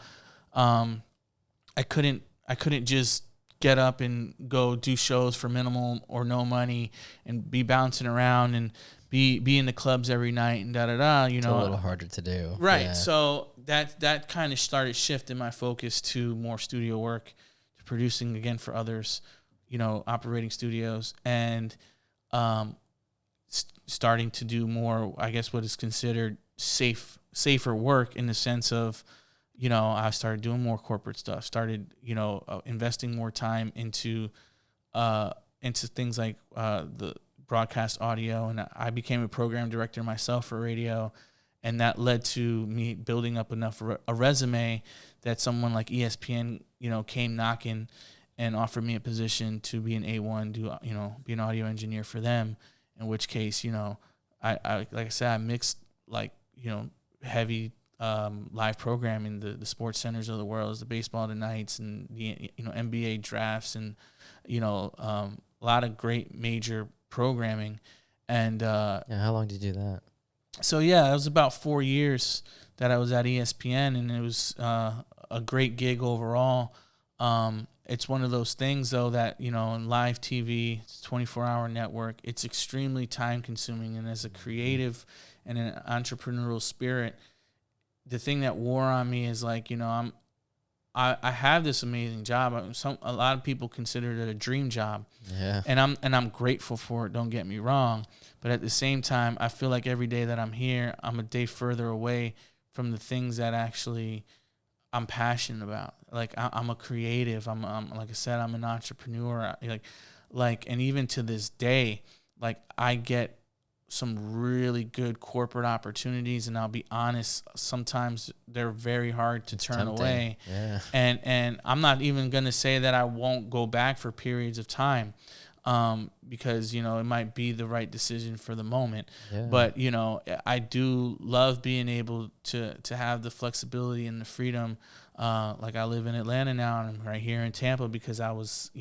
B: I couldn't just get up and go do shows for minimal or no money and be bouncing around and be in the clubs every night and It's a
A: little harder to do.
B: Right.
A: Yeah.
B: So that kind of started shifting my focus to more studio work, to producing again for others, operating studios, and starting to do more, I guess, what is considered safer work, in the sense of, I started doing more corporate stuff, started, investing more time into things like the broadcast audio. And I became a program director myself for radio. And that led to me building up enough a resume that someone like ESPN, came knocking and offered me a position to be an A1, be an audio engineer for them. In which case, I like I said, I mixed like, heavy live programming, the sports centers of the world, the baseball tonights, and the NBA drafts, and a lot of great major programming. And
A: how long did you do that?
B: So it was about 4 years that I was at ESPN, and it was a great gig overall. It's one of those things, though, that, in live TV, it's a 24-hour network. It's extremely time-consuming, and as a creative and an entrepreneurial spirit, the thing that wore on me is like, I have this amazing job. A lot of people consider it a dream job, and I'm grateful for it. Don't get me wrong, but at the same time, I feel like every day that I'm here, I'm a day further away from the things that actually I'm passionate about. Like I'm a creative. I'm like I said, I'm an entrepreneur. Like, and even to this day, like I get some really good corporate opportunities, and I'll be honest, sometimes they're very hard to turn tempting. Away. Yeah. And I'm not even going to say that I won't go back for periods of time, because, it might be the right decision for the moment. Yeah. But, I do love being able to have the flexibility and the freedom. Like I live in Atlanta now, and I'm right here in Tampa because I was,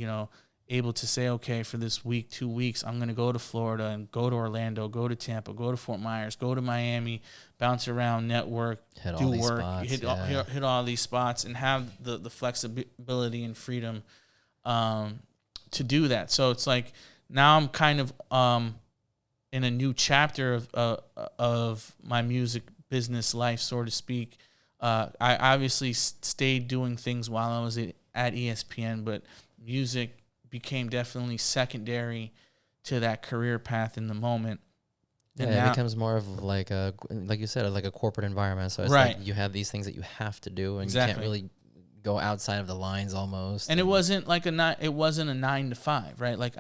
B: able to say, okay, for this week, 2 weeks, I'm going to go to Florida and go to Orlando, go to Tampa, go to Fort Myers, go to Miami, bounce around, network, do work, hit all these spots, and have the flexibility and freedom to do that. So it's like now I'm kind of in a new chapter of my music business life, so to speak. I obviously stayed doing things while I was at ESPN, but music became definitely secondary to that career path in the moment. And
A: it becomes more of like you said, like a corporate environment. So it's like you have these things that you have to do, and you can't really go outside of the lines almost.
B: And it wasn't like a 9 to 5, right? Like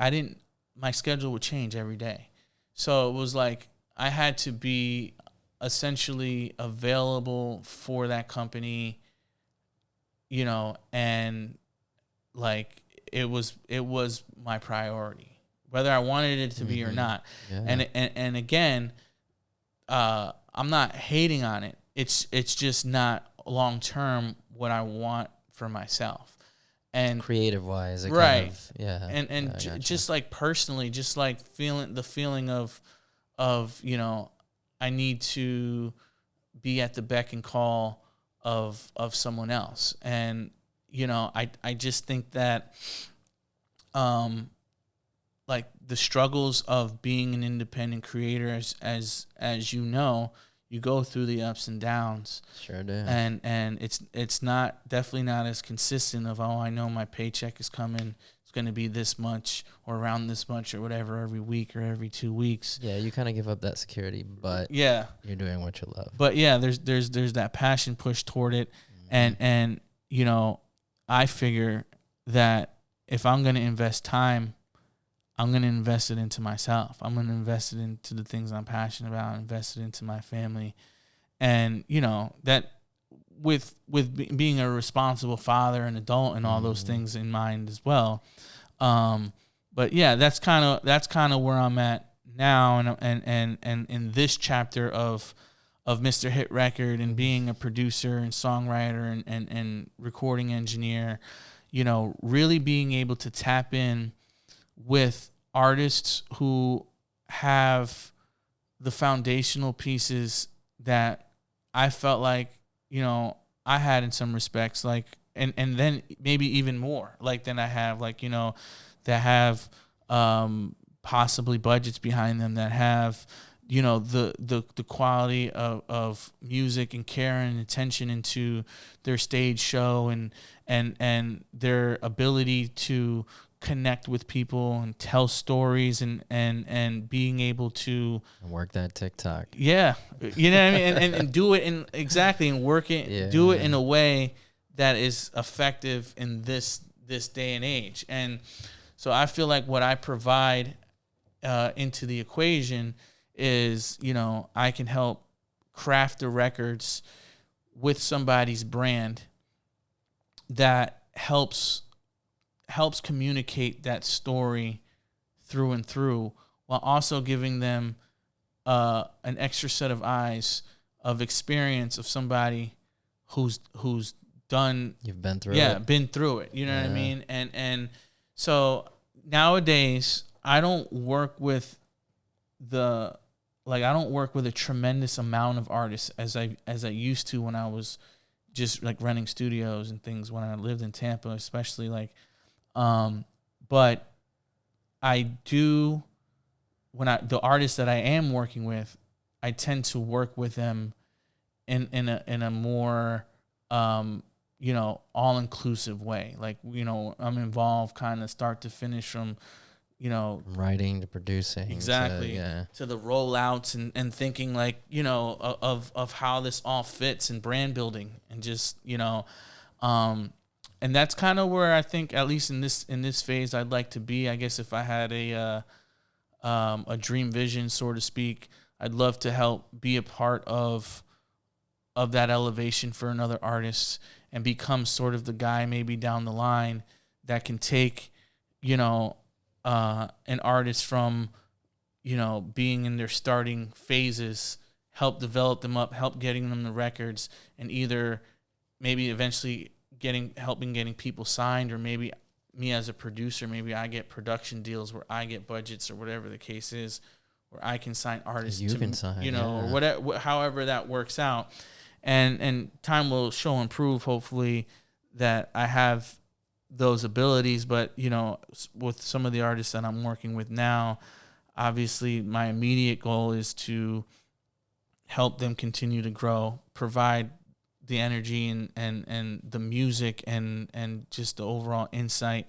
B: my schedule would change every day. So it was like I had to be essentially available for that company, and like it was my priority, whether I wanted it to be or not. Yeah. And again, I'm not hating on it. It's just not long term what I want for myself. And
A: creative wise,
B: right? And just like personally, just like the feeling of I need to be at the beck and call of someone else. And I just think that like the struggles of being an independent creator, as you go through the ups and downs.
A: Sure do.
B: And it's definitely not as consistent of, I know my paycheck is coming, it's going to be this much or around this much or whatever every week or every 2 weeks.
A: Yeah, you kind of give up that security, but
B: you're
A: doing what you love.
B: But yeah, there's that passion push toward it. And I figure that if I'm going to invest time, I'm going to invest it into myself. I'm going to invest it into the things I'm passionate about, invest it into my family. And, that with being a responsible father and adult and all those things in mind as well. But yeah, that's kind of where I'm at now. And in this chapter of Mr. Hit Record and being a producer and songwriter and recording engineer, really being able to tap in with artists who have the foundational pieces that I felt like, I had in some respects, like, and then maybe even more like than I have, like, that have possibly budgets behind them, that have, the quality of music and care and attention into their stage show and their ability to connect with people and tell stories and being able to
A: work that TikTok.
B: Yeah. You know what I mean? And do it and work it, do it in a way that is effective in this day and age. And so I feel like what I provide into the equation is, I can help craft the records with somebody's brand that helps communicate that story through and through, while also giving them an extra set of eyes of experience of somebody who's done.
A: You've been through it.
B: Yeah, been through it. You know what I mean? And so nowadays I don't work with I don't work with a tremendous amount of artists as I used to when I was just like running studios and things when I lived in Tampa, especially like, but I do, the artists that I am working with, I tend to work with them in a more, all-inclusive way. Like, I'm involved kind of start to finish from,
A: writing to producing.
B: Exactly. To the rollouts and thinking like, of how this all fits in brand building and just, and that's kind of where I think, at least in this phase, I'd like to be. I guess if I had a dream vision, so to speak, I'd love to help be a part of that elevation for another artist and become sort of the guy maybe down the line that can take, an artist from, being in their starting phases, help develop them up, help getting them the records, and either maybe eventually getting people signed, or maybe me as a producer, maybe I get production deals where I get budgets or whatever the case is, where I can sign artists or whatever, however that works out. And time will show and prove, hopefully, that I have those abilities. But, with some of the artists that I'm working with now, obviously my immediate goal is to help them continue to grow, provide the energy and the music and just the overall insight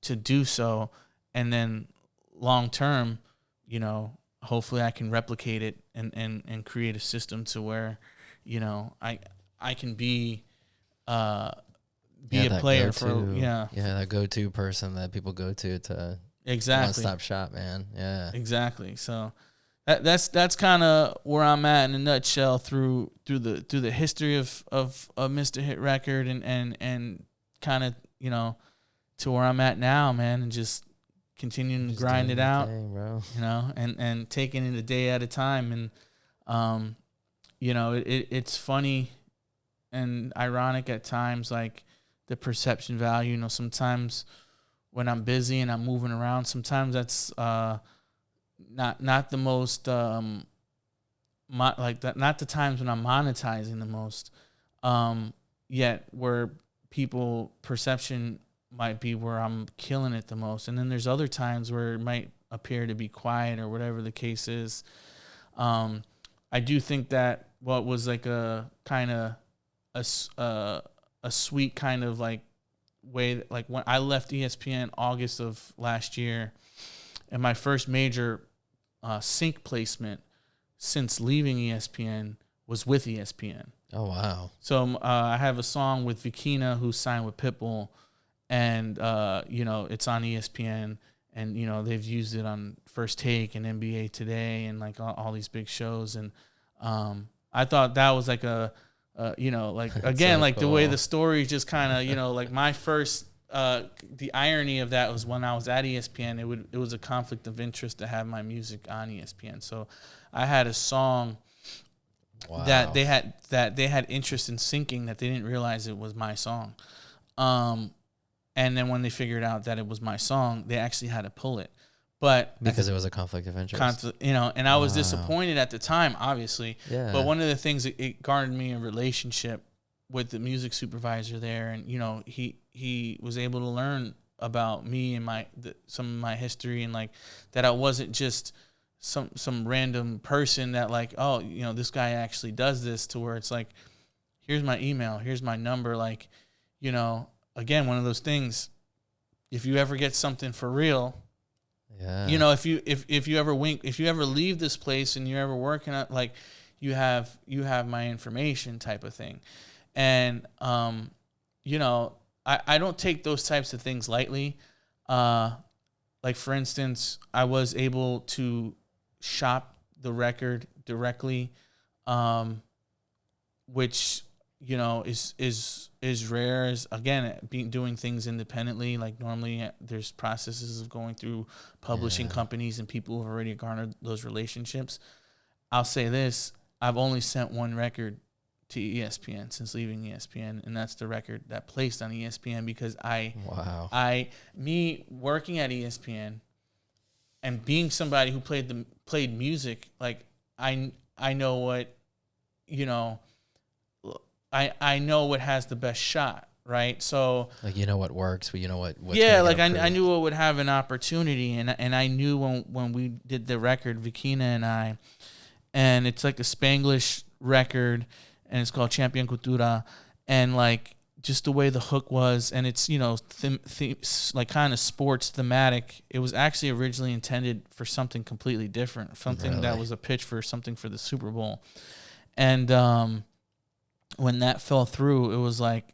B: to do so. And then long term, hopefully I can replicate it and create a system to where, I can be a player
A: that go-to person that people go to
B: exactly
A: one-stop shop, man. Yeah, exactly.
B: So that's kind of where I'm at in a nutshell through the history of Mr. Hit Record and kind of to where I'm at now, man, and just continuing to grind it out,
A: bro.
B: And taking it a day at a time. And it's funny and ironic at times, like the perception value. Sometimes when I'm busy and I'm moving around, sometimes that's not the most not the times when I'm monetizing the most. Yet where people perception might be where I'm killing it the most, and then there's other times where it might appear to be quiet or whatever the case is. I do think that what was like a kind of a sweet kind of like way, like when I left ESPN August of last year, and my first major sync placement since leaving ESPN was with ESPN.
A: Oh, wow.
B: So I have a song with Vikina, who's signed with Pitbull, and it's on ESPN, and they've used it on First Take and NBA Today and like all these big shows. And I thought that was like again, like cool. The way the story just kind of, like my first, the irony of that was when I was at ESPN, it was a conflict of interest to have my music on ESPN. So I had a song that they had interest in syncing that they didn't realize it was my song. And then when they figured out that it was my song, they actually had to pull it. But
A: because it was a conflict of interest.
B: And I was disappointed at the time, obviously.
A: Yeah.
B: But one of the things, it garnered me a relationship with the music supervisor there, and he was able to learn about me and some of my history, and like that I wasn't just some random person that like, oh, this guy actually does this, to where it's like, here's my email, here's my number, like, again, one of those things, if you ever get something for real, if you ever if you ever leave this place and you're ever working at, like, you have my information type of thing. And I don't take those types of things lightly. Like, for instance, I was able to shop the record directly, which is rare, as again doing things independently. Like, normally there's processes of going through publishing companies and people who have already garnered those relationships. I'll say this, I've only sent one record to ESPN since leaving ESPN, and that's the record that placed on ESPN because me working at ESPN and being somebody who played music, like I know what, you know, I know what has the best shot, right? So
A: like, you know what works, but you know what
B: like I knew what would have an opportunity, and I knew when we did the record, Vikina and I, and it's like a Spanglish record, and it's called Champion Cultura, and like just the way the hook was, and it's, you know, like kind of sports thematic. It was actually originally intended for something completely different, something that was a pitch for something for the Super Bowl, and when that fell through, it was like,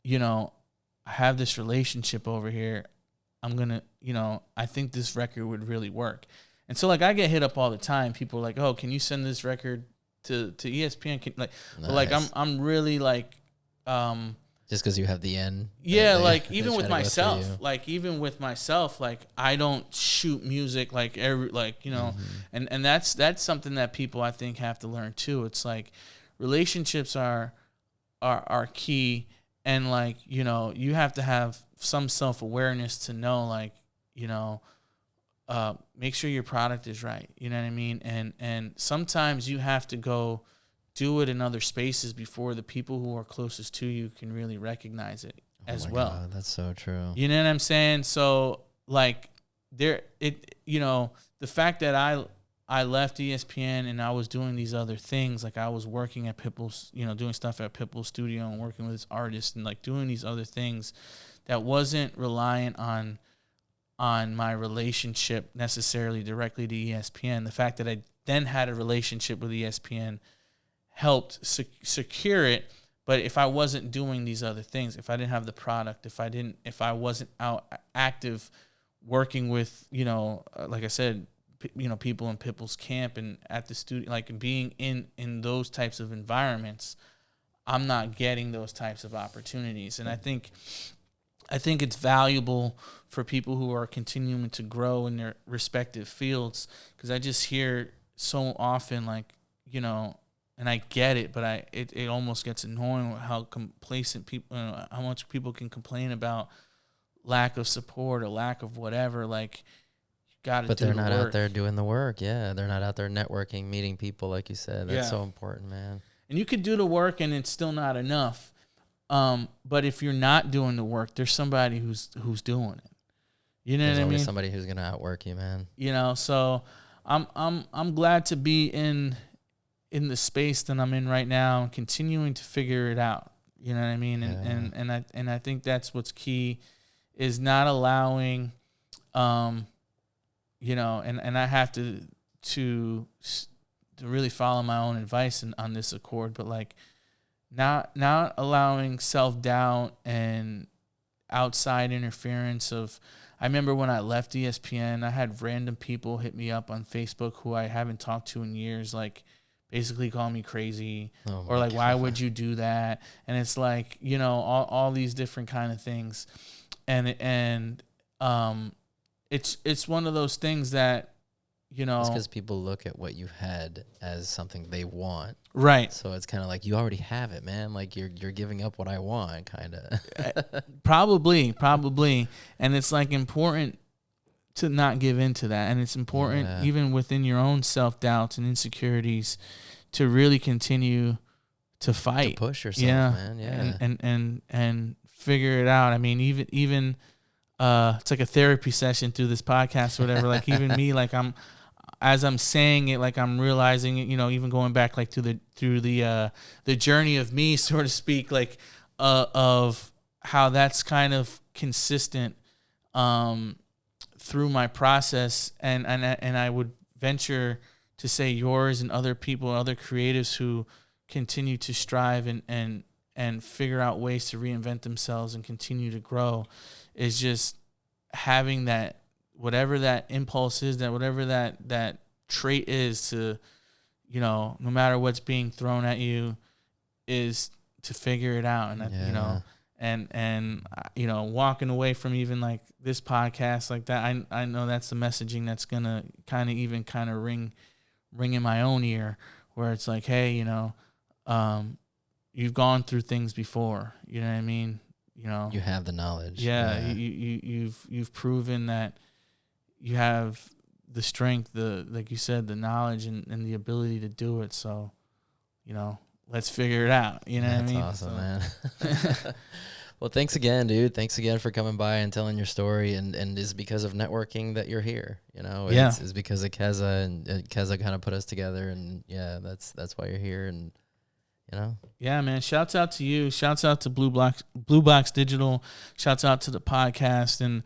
B: you know, I have this relationship over here. I'm gonna, you know, I think this record would really work, and so like I get hit up all the time. People are like, "Oh, can you send this record to ESPN?" Nice. But like I'm really like,
A: just because you have the end.
B: Like even with myself, like I don't shoot music like you know, and that's something that people I think have to learn too. It's like relationships are key, and like, you know, you have to have some self-awareness to know, like, you know, make sure your product is right. You know what I mean? And sometimes you have to go do it in other spaces before the people who are closest to you can really recognize it as well. God,
A: that's so true.
B: You know what I'm saying? So like you know, the fact that I left ESPN and I was doing these other things, like I was working at Pitbull's, you know, doing stuff at Pitbull's studio and working with this artist and like doing these other things that wasn't reliant on my relationship necessarily directly to ESPN. The fact that I then had a relationship with ESPN helped secure it. But if I wasn't doing these other things, if I didn't have the product, if I wasn't out active working with, you know, like I said, you know, people in Pitbull's camp and at the studio, like being in those types of environments, I'm not getting those types of opportunities. And I think it's valuable for people who are continuing to grow in their respective fields, because I just hear so often, like, you know, and I get it, but it almost gets annoying how complacent people, how much people can complain about lack of support or lack of whatever. Like, you got to do the work. But they're not
A: out there doing the work. Yeah, they're not out there networking, meeting people, like you said. That's so important, man.
B: And you could do the work, and it's still not enough. But if you're not doing the work, there's somebody who's doing it. You know what I mean?
A: There's always somebody who's gonna outwork you, man.
B: You know, so I'm glad to be in the space that I'm in right now and continuing to figure it out. You know what I mean? Yeah. And I think that's what's key, is not allowing, you know, and I have to really follow my own advice on this accord, but like not allowing self-doubt and outside interference of. I remember when I left ESPN, I had random people hit me up on Facebook who I haven't talked to in years, like basically call me crazy, or like, why would you do that? And it's like, you know, all these different kind of things. And it's one of those things that, you know,
A: it's because people look at what you had as something they want.
B: Right.
A: So it's kind of like, you already have it, man. Like you're giving up what I want, kind of.
B: Probably. And it's like important to not give into that. And it's important even within your own self-doubts and insecurities to really continue to fight.
A: To push yourself, man.
B: Yeah. And figure it out. I mean, even it's like a therapy session through this podcast or whatever. Like even me, like as I'm saying it, like I'm realizing it, you know, even going back like through the journey of me, so to speak, like of how that's kind of consistent through my process, and I would venture to say yours and other people, other creatives who continue to strive and figure out ways to reinvent themselves and continue to grow, is just having that, whatever that impulse is, that whatever that trait is, to, you know, no matter what's being thrown at you, is to figure it out. And you know, and you know, walking away from even like this podcast like that, I know that's the messaging that's gonna kind of ring in my own ear where it's like, hey, you've gone through things before, you know what I mean?
A: You have the knowledge.
B: Yeah. You've proven that you have the strength, like you said, the knowledge and the ability to do it. So, let's figure it out. You know what I mean?
A: That's awesome, man. Well, thanks again, dude. Thanks again for coming by and telling your story. And it's because of networking that you're here. It's because of Keza, and Keza kind of put us together. And yeah, that's why you're here. And
B: yeah, man. Shouts out to you. Shouts out to BlueBox Digital. Shouts out to the podcast. And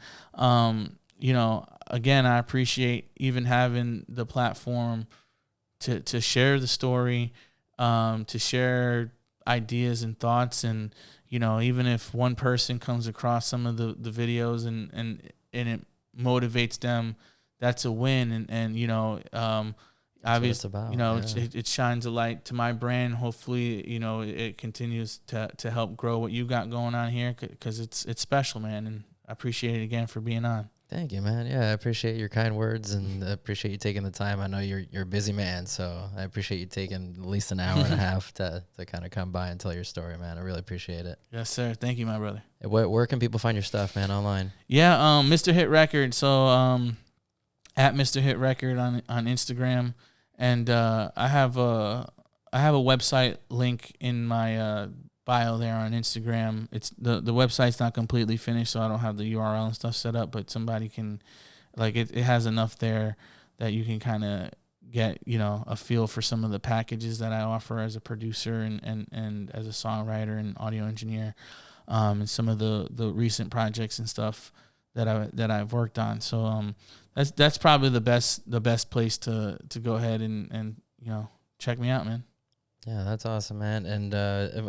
B: again, I appreciate even having the platform to share the story, to share ideas and thoughts. And, even if one person comes across some of the videos and it motivates them, that's a win. And obviously, it shines a light to my brand. Hopefully, it continues to help grow what you got going on here, because it's special, man. And I appreciate it again for being on.
A: Thank you, man. Yeah, I appreciate your kind words, and I appreciate you taking the time. I know you're a busy man, so I appreciate you taking at least an hour and a half to kind of come by and tell your story, man. I really appreciate it.
B: Yes, sir. Thank you, my brother.
A: Where can people find your stuff, man, online?
B: Yeah, Mr. Hit Record. So at Mr. Hit Record on Instagram, and I have a website link in my bio there on Instagram. It's the website's not completely finished, so I don't have the URL and stuff set up, but somebody can, it has enough there that you can kind of get a feel for some of the packages that I offer as a producer and as a songwriter and audio engineer, and some of the recent projects and stuff that I've worked on. So that's probably the best place to go ahead and check me out, man.
A: Yeah, that's awesome, man. And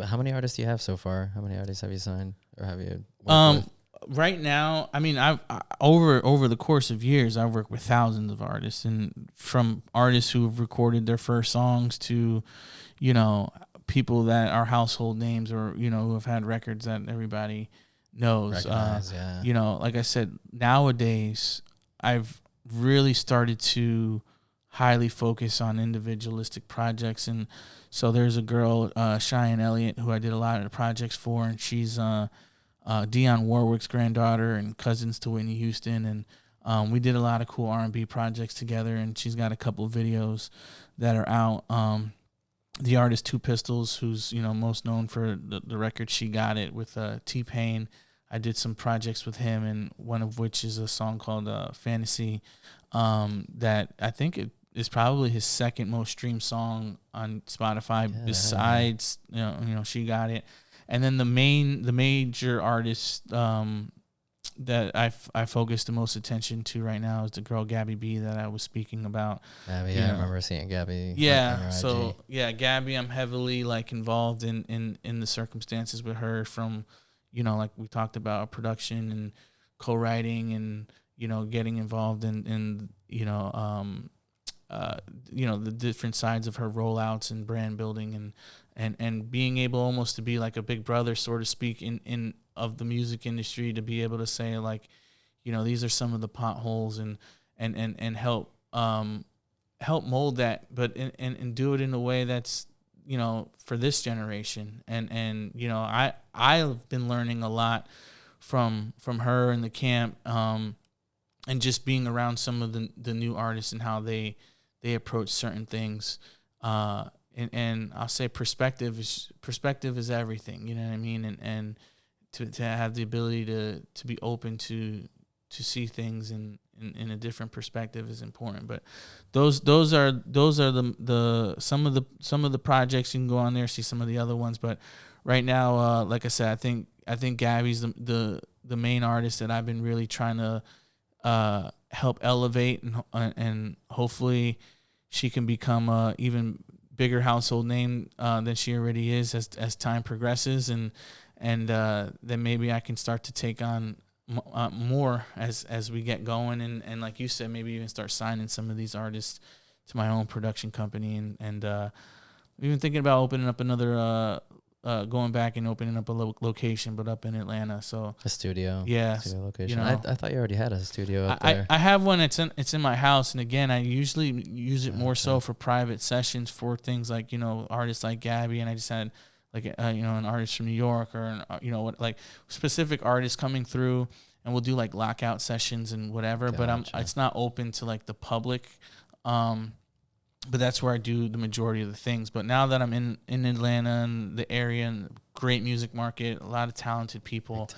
A: how many artists do you have so far? How many artists have you signed or have you worked with?
B: Right now, I mean, I've over the course of years, I've worked with thousands of artists, and from artists who have recorded their first songs to, people that are household names, or who have had records that everybody knows. Like I said, nowadays I've really started to highly focus on individualistic projects. And so there's a girl, Cheyenne Elliott, who I did a lot of the projects for, and she's Dionne Warwick's granddaughter and cousins to Whitney Houston. And we did a lot of cool R&B projects together, and she's got a couple of videos that are out. The artist Two Pistols, who's most known for the record She Got It with T-Pain. I did some projects with him, and one of which is a song called Fantasy, that I think it is probably his second most streamed song on Spotify, besides She Got It. And then the major artist that I focused the most attention to right now is the girl Gabby B that I was speaking about.
A: Gabby, I remember seeing Gabby.
B: Yeah, so Gabby, I'm heavily involved in the circumstances with her, from like we talked about, production and co-writing, and getting involved in the different sides of her rollouts and brand building, and being able almost to be like a big brother, so to speak, in of the music industry, to be able to say these are some of the potholes, and help mold that, but and do it in a way that's for this generation. And I've been learning a lot from her and the camp, and just being around some of the new artists and how they approach certain things. And I'll say perspective is everything, you know what I mean? And to have the ability to be open to see things in a different perspective is important. But those are the some of the projects. You can go on there, see some of the other ones. But right now, like I said, I think Gabby's the main artist that I've been really trying to help elevate, and hopefully she can become a even bigger household name than she already is as time progresses, and then maybe I can start to take on more as we get going, and like you said, maybe even start signing some of these artists to my own production company, and even thinking about opening up another going back and opening up a location, but up in Atlanta. So
A: a studio.
B: Yeah.
A: Studio location.
B: You know,
A: I thought you already had a studio up there.
B: I have one. It's in my house, and again, I usually use it more so for private sessions for things like, you know, artists like Gabby, and I just had like you know, an artist from New York, or you know, like specific artists coming through, and we'll do like lockout sessions and whatever.
A: Gotcha.
B: But it's not open to like the public. But that's where I do the majority of the things. But now that I'm in Atlanta and the area, and great music market, a lot of talented people,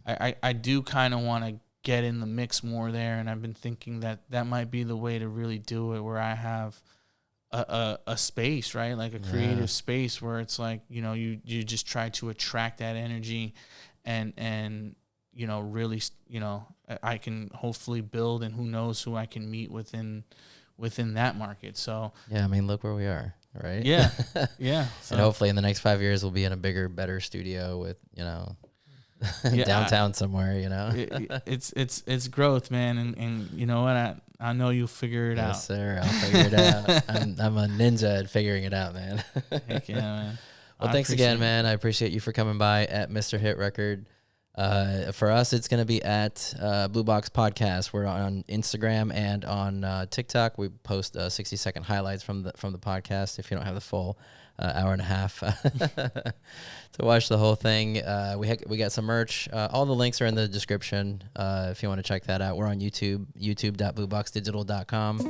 B: I do kind of want to get in the mix more there. And I've been thinking that might be the way to really do it, where I have a space, right? Like a creative space where it's like, you know, you just try to attract that energy and you know, really, you know, I can hopefully build, and who knows who I can meet within that market. So
A: yeah, I mean, look where we are, right?
B: Yeah. Yeah. So.
A: And hopefully in the next 5 years we'll be in a bigger, better studio with, you know, downtown somewhere, you know.
B: It's growth, man, and you know what, I know you'll figure it out.
A: Yes, sir. I'll figure it out. I'm a ninja at figuring it out, man.
B: Heck yeah, man.
A: Well, thanks again, man. I appreciate you for coming by at Mr. Hit Record. For us, it's going to be at BlueBox Podcast. We're on Instagram and on TikTok. We post 60-second highlights from the podcast if you don't have the full hour and a half to watch the whole thing. We got some merch. All the links are in the description if you want to check that out. We're on YouTube, youtube.blueboxdigital.com.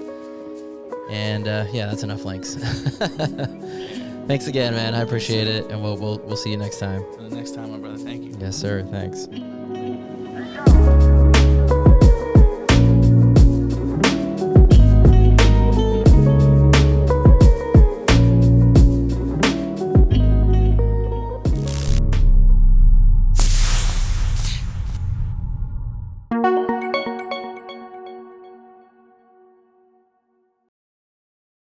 A: And yeah, that's enough links. Thanks again, man. I appreciate it, and we'll see you next time.
B: Until the next time, my brother. Thank you.
A: Yes, sir. Thanks.